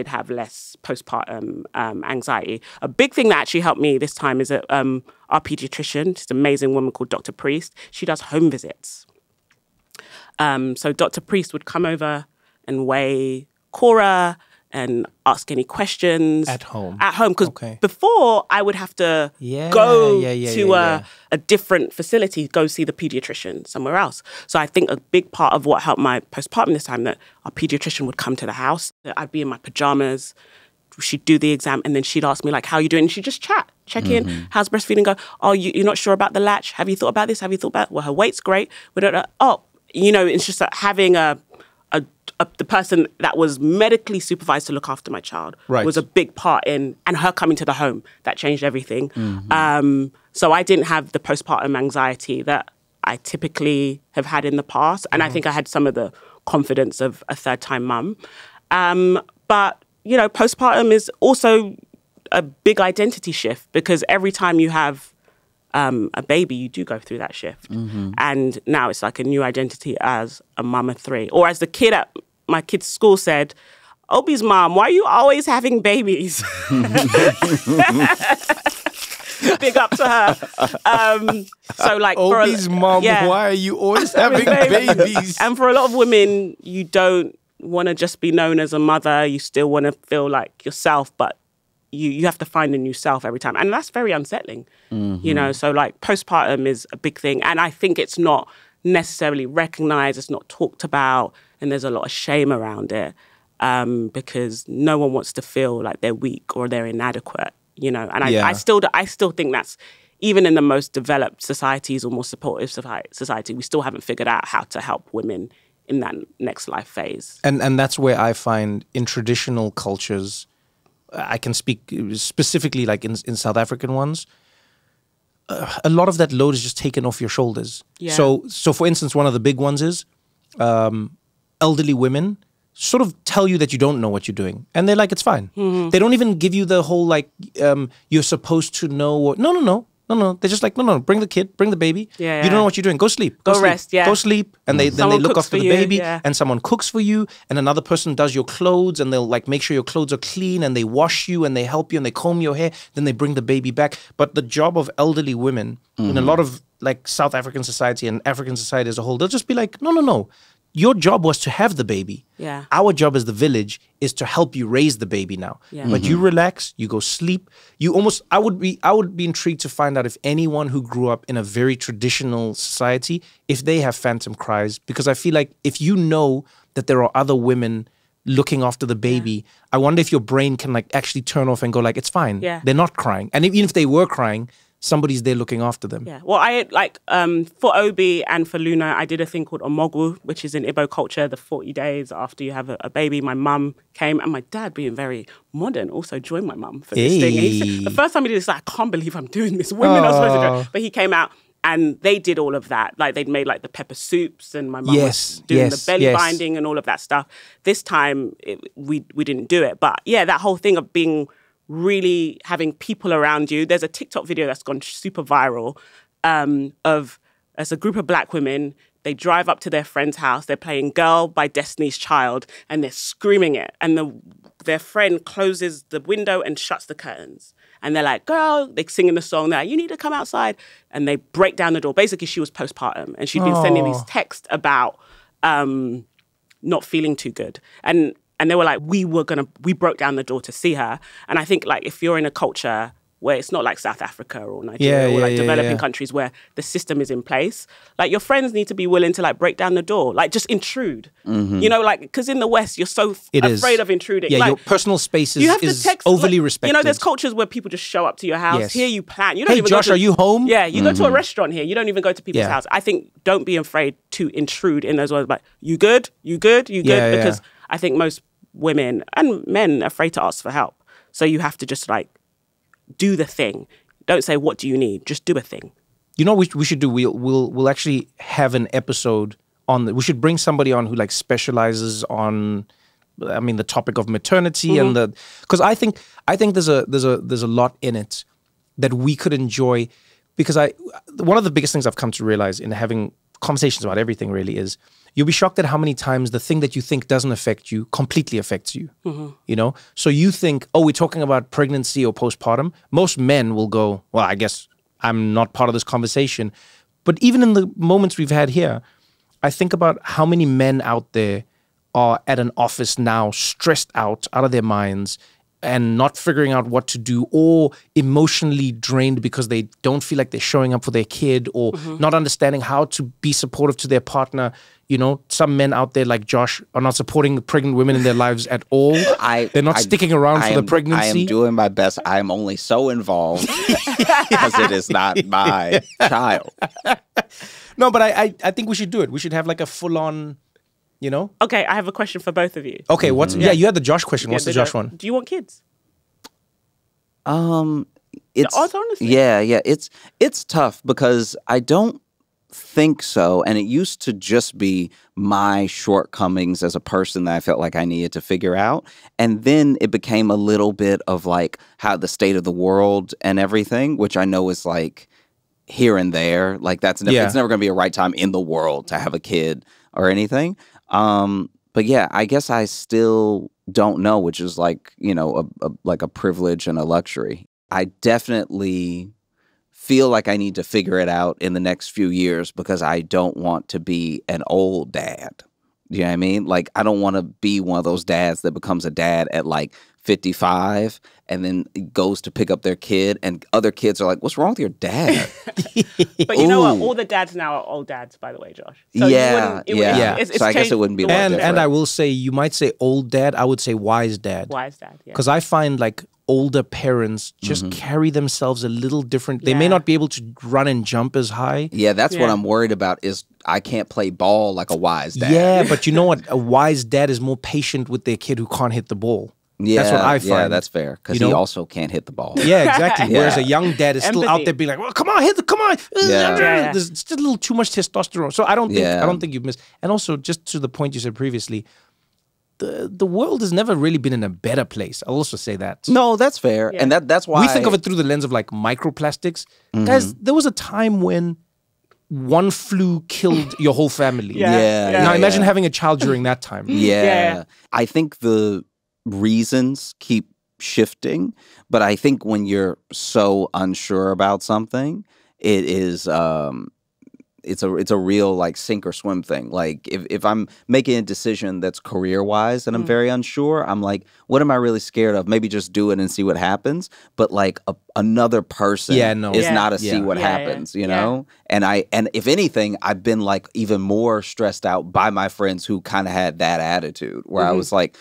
have less postpartum anxiety. A big thing that actually helped me this time is that our pediatrician, this amazing woman called Dr. Priest, she does home visits. So Dr. Priest would come over and weigh Cora and ask any questions. At home, because before I would have to go to a different facility, go see the pediatrician somewhere else. So I think a big part of what helped my postpartum this time, that our pediatrician would come to the house, that I'd be in my pajamas, she'd do the exam, and then she'd ask me like, how are you doing? And she'd just check in. How's breastfeeding go? Oh, you're not sure about the latch? Have you thought about this? Have you thought about, well, her weight's great. We don't know. Oh, you know, it's just like having the person that was medically supervised to look after my child was a big part and her coming to the home, that changed everything. So I didn't have the postpartum anxiety that I typically have had in the past. And I think I had some of the confidence of a third-time mum. But, you know, postpartum is also a big identity shift, because every time you have a baby, you do go through that shift. And now it's like a new identity as a mum of three. Or as the kid at my kid's school said, Obi's mom, why are you always having babies? Big up to her. So like Obi's mom, why are you always having babies? And for a lot of women, you don't want to just be known as a mother. You still want to feel like yourself, but you have to find a new self every time. And that's very unsettling, you know? So like postpartum is a big thing. And I think it's not necessarily recognized, it's not talked about, and there's a lot of shame around it, because no one wants to feel like they're weak or they're inadequate, you know? And I still think that's, even in the most developed societies or more supportive society, we still haven't figured out how to help women in that next life phase. And that's where I find in traditional cultures, I can speak specifically like in South African ones, a lot of that load is just taken off your shoulders. Yeah. So for instance, one of the big ones is elderly women sort of tell you that you don't know what you're doing. And they're like, it's fine. They don't even give you the whole like, you're supposed to know. Or, no. They're just like, no, bring the kid, bring the baby. You don't know what you're doing. Go sleep. Go sleep. Rest, Go sleep. And then they look after the baby, and someone cooks for you, and another person does your clothes, and they'll like make sure your clothes are clean, and they wash you, and they help you, and they comb your hair. Then they bring the baby back. But the job of elderly women in a lot of like South African society and African society as a whole, they'll just be like, no. Your job was to have the baby. Yeah. Our job as the village is to help you raise the baby now. Yeah. But you relax, you go sleep. I would be intrigued to find out if anyone who grew up in a very traditional society, if they have phantom cries, because I feel like if you know that there are other women looking after the baby, I wonder if your brain can like actually turn off and go like, it's fine. Yeah. They're not crying. And even if they were crying, somebody's there looking after them. Yeah. Well, I like for Obi and for Luna, I did a thing called Omogu, which is in Igbo culture, the 40 days after you have a baby. My mum came, and my dad, being very modern, also joined my mum for this thing. And he said, the first time he did this, like, I can't believe I'm doing this. Women are supposed to do it. But he came out, And they did all of that. Like, they'd made like the pepper soups, and my mum was doing the belly binding and all of that stuff. This time, we didn't do it. But yeah, that whole thing of being really having people around you. There's a TikTok video that's gone super viral of as a group of black women. They drive up to their friend's house. They're playing Girl by Destiny's Child, and they're screaming it. And their friend closes the window and shuts the curtains. And they're like, girl, they're singing the song. They're like, you need to come outside. And they break down the door. Basically, she was postpartum. And she'd been sending these texts about not feeling too good. And they were like, we broke down the door to see her. And I think, like, if you're in a culture where it's not like South Africa or Nigeria or like developing countries where the system is in place, like, your friends need to be willing to like break down the door, like just intrude, you know, like, because in the West, you're so afraid of intruding. Yeah, like, your personal space is overly respected. You know, there's cultures where people just show up to your house. Here you plan. You don't hey, even Josh, go to, are you home? Yeah, you go to a restaurant here. You don't even go to people's house. I think don't be afraid to intrude in those words. Like, you good? You good? You good? Because I think most women and men are afraid to ask for help. So you have to just like do the thing. Don't say, what do you need? Just do a thing. You know what we should do? We'll actually have an episode on we should bring somebody on who like specializes on, I mean, the topic of maternity and because I think there's a lot in it that we could enjoy, because one of the biggest things I've come to realize in having conversations about everything really is you'll be shocked at how many times the thing that you think doesn't affect you completely affects you. You know? So you think, oh, we're talking about pregnancy or postpartum. Most men will go, well, I guess I'm not part of this conversation. But even in the moments we've had here, I think about how many men out there are at an office now stressed out of their minds and not figuring out what to do, or emotionally drained because they don't feel like they're showing up for their kid, or not understanding how to be supportive to their partner. You know, some men out there like Josh are not supporting pregnant women in their lives at all. They're not sticking around for the pregnancy. I am doing my best. I am only so involved because it is not my child. No, but I think we should do it. We should have like a full-on, you know? Okay, I have a question for both of you. Okay, you had the Josh question. What's the Josh one? Do you want kids? It's honestly. Yeah. It's tough because I don't think so, and it used to just be my shortcomings as a person that I felt like I needed to figure out, and then it became a little bit of like how the state of the world and everything, which I know is like here and there, like it's never going to be a right time in the world to have a kid or anything. But yeah, I guess I still don't know, which is like, you know, like a privilege and a luxury. I definitely feel like I need to figure it out in the next few years because I don't want to be an old dad. You know what I mean? Like, I don't want to be one of those dads that becomes a dad at like 55 and then goes to pick up their kid and other kids are like, what's wrong with your dad? But you know what? All the dads now are old dads, by the way, Josh. So So I guess it wouldn't be that different. And I will say, you might say old dad. I would say wise dad. Wise dad, yeah. Because I find like older parents just carry themselves a little different. They may not be able to run and jump as high. Yeah, that's what I'm worried about is I can't play ball like a wise dad. Yeah, but you know what? A wise dad is more patient with their kid who can't hit the ball. Yeah, that's what I find. Yeah, that's fair. Because he also can't hit the ball. Yeah, exactly. Whereas a young dad is still out there being like, well, come on, come on. There's just a little too much testosterone. So I don't think you've missed. And also, just to the point you said previously, the world has never really been in a better place. I'll also say that. No, that's fair. Yeah. And that's why we think of it through the lens of like microplastics. Guys, there was a time when one flu killed your whole family. Now imagine having a child during that time. I think the reasons keep shifting, but I think when you're so unsure about something, it is it's a real like sink or swim thing. Like if I'm making a decision that's career wise and I'm very unsure, I'm like, what am I really scared of? Maybe just do it and see what happens. But like another person is not a see what happens, you know? And if anything, I've been like even more stressed out by my friends who kind of had that attitude where I was like,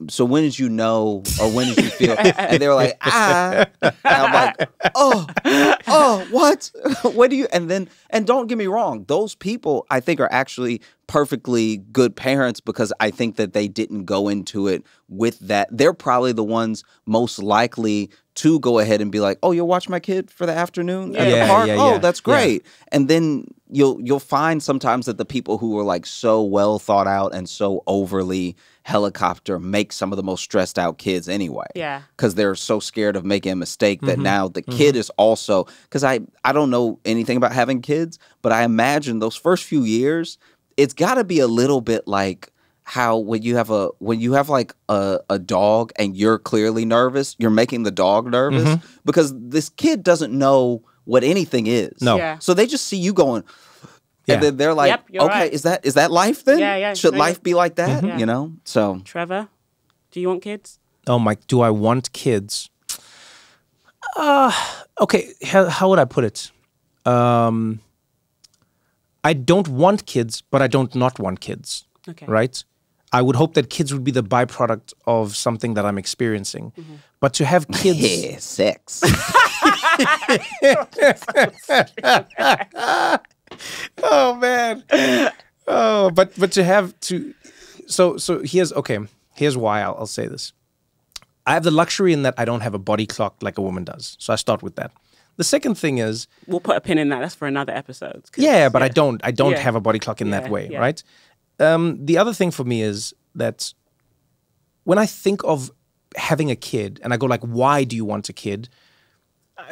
so when did you know, or when did you feel? And they were like, and I'm like, oh, what? What do you? And don't get me wrong, those people I think are actually perfectly good parents, because I think that they didn't go into it with that. They're probably the ones most likely to go ahead and be like, oh, you'll watch my kid for the afternoon at the park? Oh, that's great. And then you'll find sometimes that the people who are like so well thought out and so overly helicopter make some of the most stressed out kids anyway. Yeah. Because they're so scared of making a mistake that now the kid is also, because I don't know anything about having kids, but I imagine those first few years, it's got to be a little bit like how when you have like a dog and you're clearly nervous, you're making the dog nervous because this kid doesn't know what anything is. No. Yeah. So they just see you going, and then they're like, okay, right. Is that life then? Yeah. Should life be like that? You know? So Trevor, do you want kids? Oh my, do I want kids? Okay, how would I put it? I don't want kids, but I don't not want kids. Okay. Right? I would hope that kids would be the byproduct of something that I'm experiencing. But to have kids... Yeah, sex. Oh, man. Oh, but to have to... So here's why I'll say this. I have the luxury in that I don't have a body clock like a woman does. So I start with that. The second thing is... We'll put a pin in that. That's for another episode. Yeah, but I don't have a body clock in that way, right? The other thing for me is that when I think of having a kid and I go like, why do you want a kid?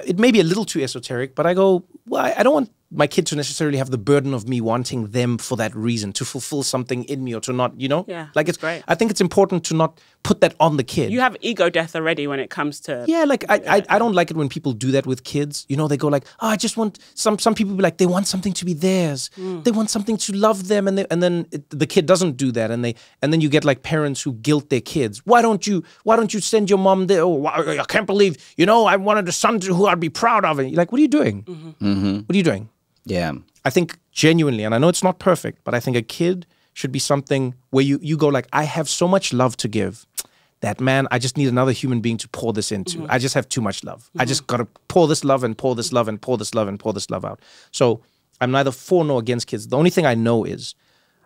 It may be a little too esoteric, but I go, well, I don't want my kid to necessarily have the burden of me wanting them for that reason, to fulfill something in me or to not, you know? Yeah, like it's great. I think it's important to not put that on the kid. You have ego death already when it comes to... Yeah, like I don't like it when people do that with kids. You know, they go like, oh, I just want... Some people be like, they want something to be theirs. They want something to love them. And then the kid doesn't do that. And then you get like parents who guilt their kids. Why don't you send your mom there? Oh, I can't believe, you know, I wanted a son who I'd be proud of. And you're like, what are you doing? What are you doing? Yeah. I think genuinely, and I know it's not perfect, but I think a kid should be something where you go like, I have so much love to give that, man, I just need another human being to pour this into. I just have too much love. I just got to pour this love and pour this love and pour this love and pour this love out. So I'm neither for nor against kids. The only thing I know is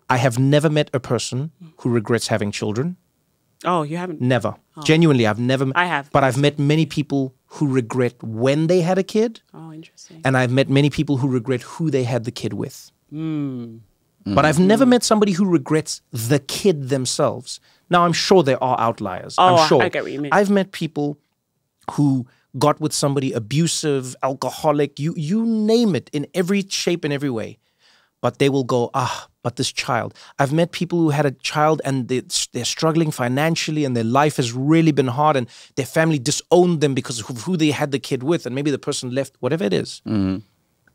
I have never met a person who regrets having children. Oh, you haven't? Never. Oh. Genuinely, I've never. I have. But I've met many people who regret when they had a kid. Oh, interesting. And I've met many people who regret who they had the kid with. But I've never met somebody who regrets the kid themselves. Now, I'm sure there are outliers. Oh, I'm sure. I get what you mean. I've met people who got with somebody abusive, alcoholic, you name it, in every shape and every way. But they will go, but this child. I've met people who had a child and they're struggling financially and their life has really been hard and their family disowned them because of who they had the kid with and maybe the person left, whatever it is.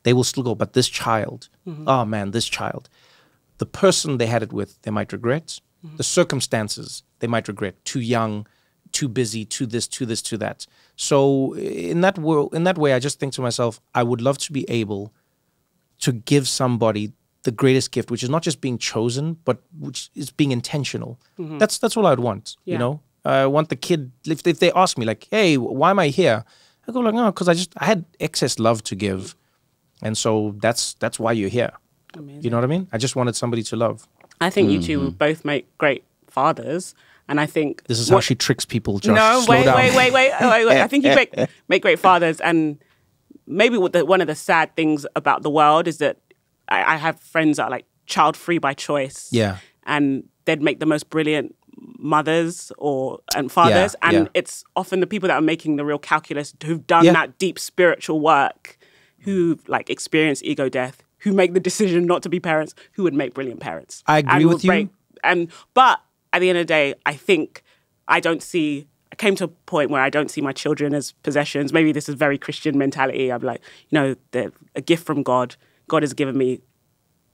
They will still go, but this child, oh man, this child. The person they had it with, they might regret. The circumstances, they might regret. Too young, too busy, too this, too that. So in that way, I just think to myself, I would love to be able to give somebody the greatest gift, which is not just being chosen, but which is being intentional. That's all I'd want, you know? I want the kid, if they ask me like, hey, why am I here? I go like, no, because I had excess love to give. And so that's why you're here. Amazing. You know what I mean? I just wanted somebody to love. I think you two will both make great fathers. And I think... This is how she tricks people, Josh. No, wait. I think you make great fathers. And maybe one of the sad things about the world is that I have friends that are like child-free by choice. Yeah. And they'd make the most brilliant mothers and fathers. It's often the people that are making the real calculus, who've done that deep spiritual work, who've like experienced ego death, who make the decision not to be parents, who would make brilliant parents. I agree with you. But at the end of the day, I think I came to a point where I don't see my children as possessions. Maybe this is very Christian mentality. I'm like, they're a gift from God. God has given me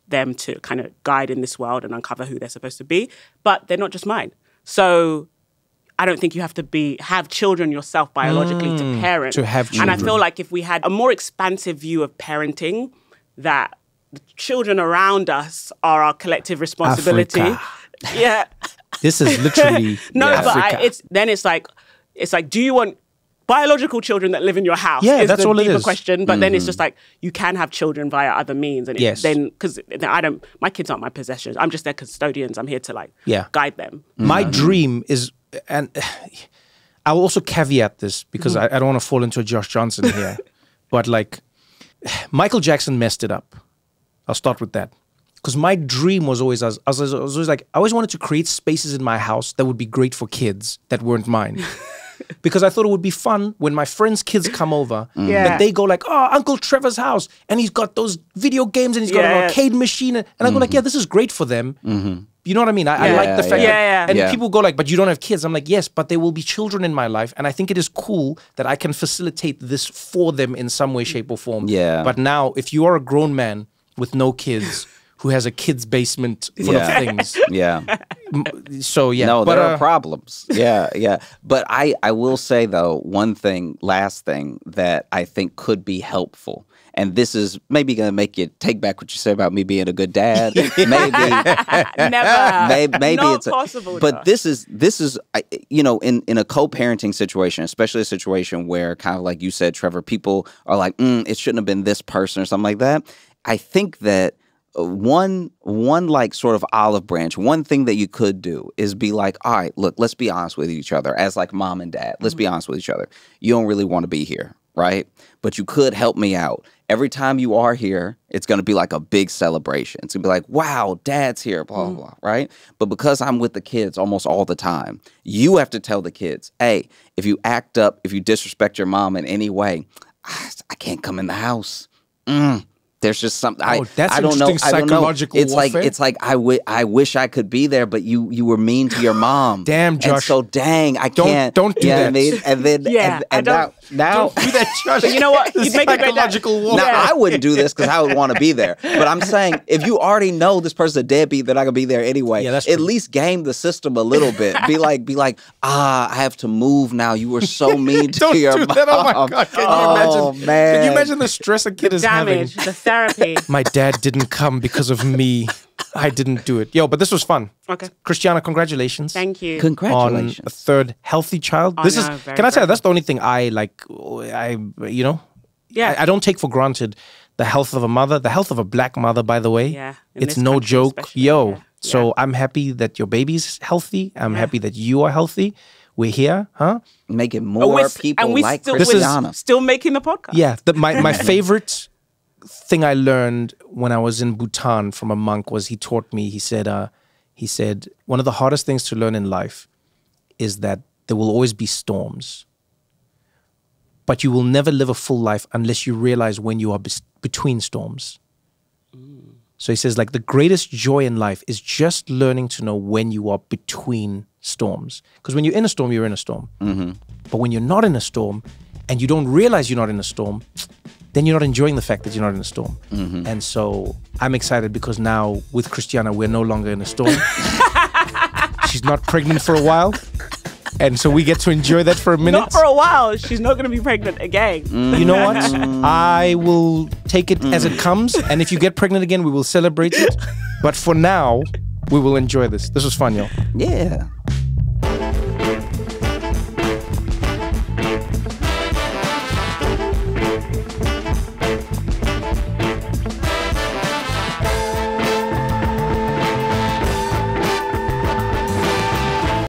them to kind of guide in this world and uncover who they're supposed to be. But they're not just mine. So I don't think you have to have children yourself biologically to parent. To have children. And I feel like if we had a more expansive view of parenting, that the children around us are our collective responsibility. Africa. Yeah. This is literally no, Africa. But it's like, do you want biological children that live in your house? Yeah, is that's the all it deeper is. question. But then it's just like, you can have children via other means, and then because my kids aren't my possessions. I'm just their custodians. I'm here to like guide them. My dream is, and I will also caveat this because I don't want to fall into a Josh Johnson here, but like Michael Jackson messed it up. I'll start with that. Because my dream was always, I was always like, I always wanted to create spaces in my house that would be great for kids that weren't mine. Because I thought it would be fun when my friends' kids come over, that they go like, oh, Uncle Trevor's house, and he's got those video games, and he's got an arcade machine, and I go like, yeah, this is great for them. You know what I mean? I like the fact that, and people go like, but you don't have kids. I'm like, yes, but there will be children in my life, and I think it is cool that I can facilitate this for them in some way, shape, or form. But now, if you are a grown man with no kids, who has a kid's basement full of things. So, No, there are problems. But I will say, though, last thing that I think could be helpful. And this is maybe going to make you take back what you say about me being a good dad. Maybe. Never. Maybe Not it's possible. But this is you know, in a co-parenting situation, especially a situation where kind of like you said, Trevor, people are like, it shouldn't have been this person or something like that. I think that one like sort of olive branch, one thing that you could do is be like, all right, look, let's be honest with each other as like mom and dad. Let's be honest with each other. You don't really want to be here, right? But you could help me out. Every time you are here, it's going to be like a big celebration. It's going to be like, wow, dad's here, blah, blah, blah, right? But because I'm with the kids almost all the time, you have to tell the kids, hey, if you act up, if you disrespect your mom in any way, I can't come in the house. There's just something I don't know. Psychological warfare. It's like I wish I could be there, but you were mean to your mom. Damn, Josh. And so dang, I can't. Don't do that. What I mean? And then now don't do that, Josh. But you know what? You'd make psychological warfare. Now I wouldn't do this because I would want to be there. But I'm saying if you already know this person's a deadbeat, they're not gonna be there anyway. At least game the system a little bit. Be like, I have to move now. You were so mean to your mom. That. Oh my God! Can you imagine? Man. Can you imagine the stress a kid is having? The therapy. My dad didn't come because of me. I didn't do it. But this was fun. Okay. Christiana, congratulations. Thank you. Congratulations. On a third healthy child. Can I tell you, that's the only thing I like, I don't take for granted the health of a mother, the health of a black mother, by the way. Yeah. It's no joke. So I'm happy that your baby's healthy. I'm happy that you are healthy. We're here, huh? Making more people like Christiana. Still making the podcast. Yeah. My favorite thing I learned when I was in Bhutan from a monk was he taught me, he said, one of the hardest things to learn in life is that there will always be storms. But you will never live a full life unless you realize when you are between storms. So he says, like, the greatest joy in life is just learning to know when you are between storms. Because when you're in a storm, you're in a storm. But when you're not in a storm and you don't realize you're not in a storm, then you're not enjoying the fact that you're not in a storm. And so I'm excited because now with Christiana, we're no longer in a storm. She's not pregnant for a while. And so we get to enjoy that for a minute. Not for a while. She's not going to be pregnant again. You know what? I will take it as it comes. And if you get pregnant again, we will celebrate it. But for now, we will enjoy this. This was fun, y'all. Yeah.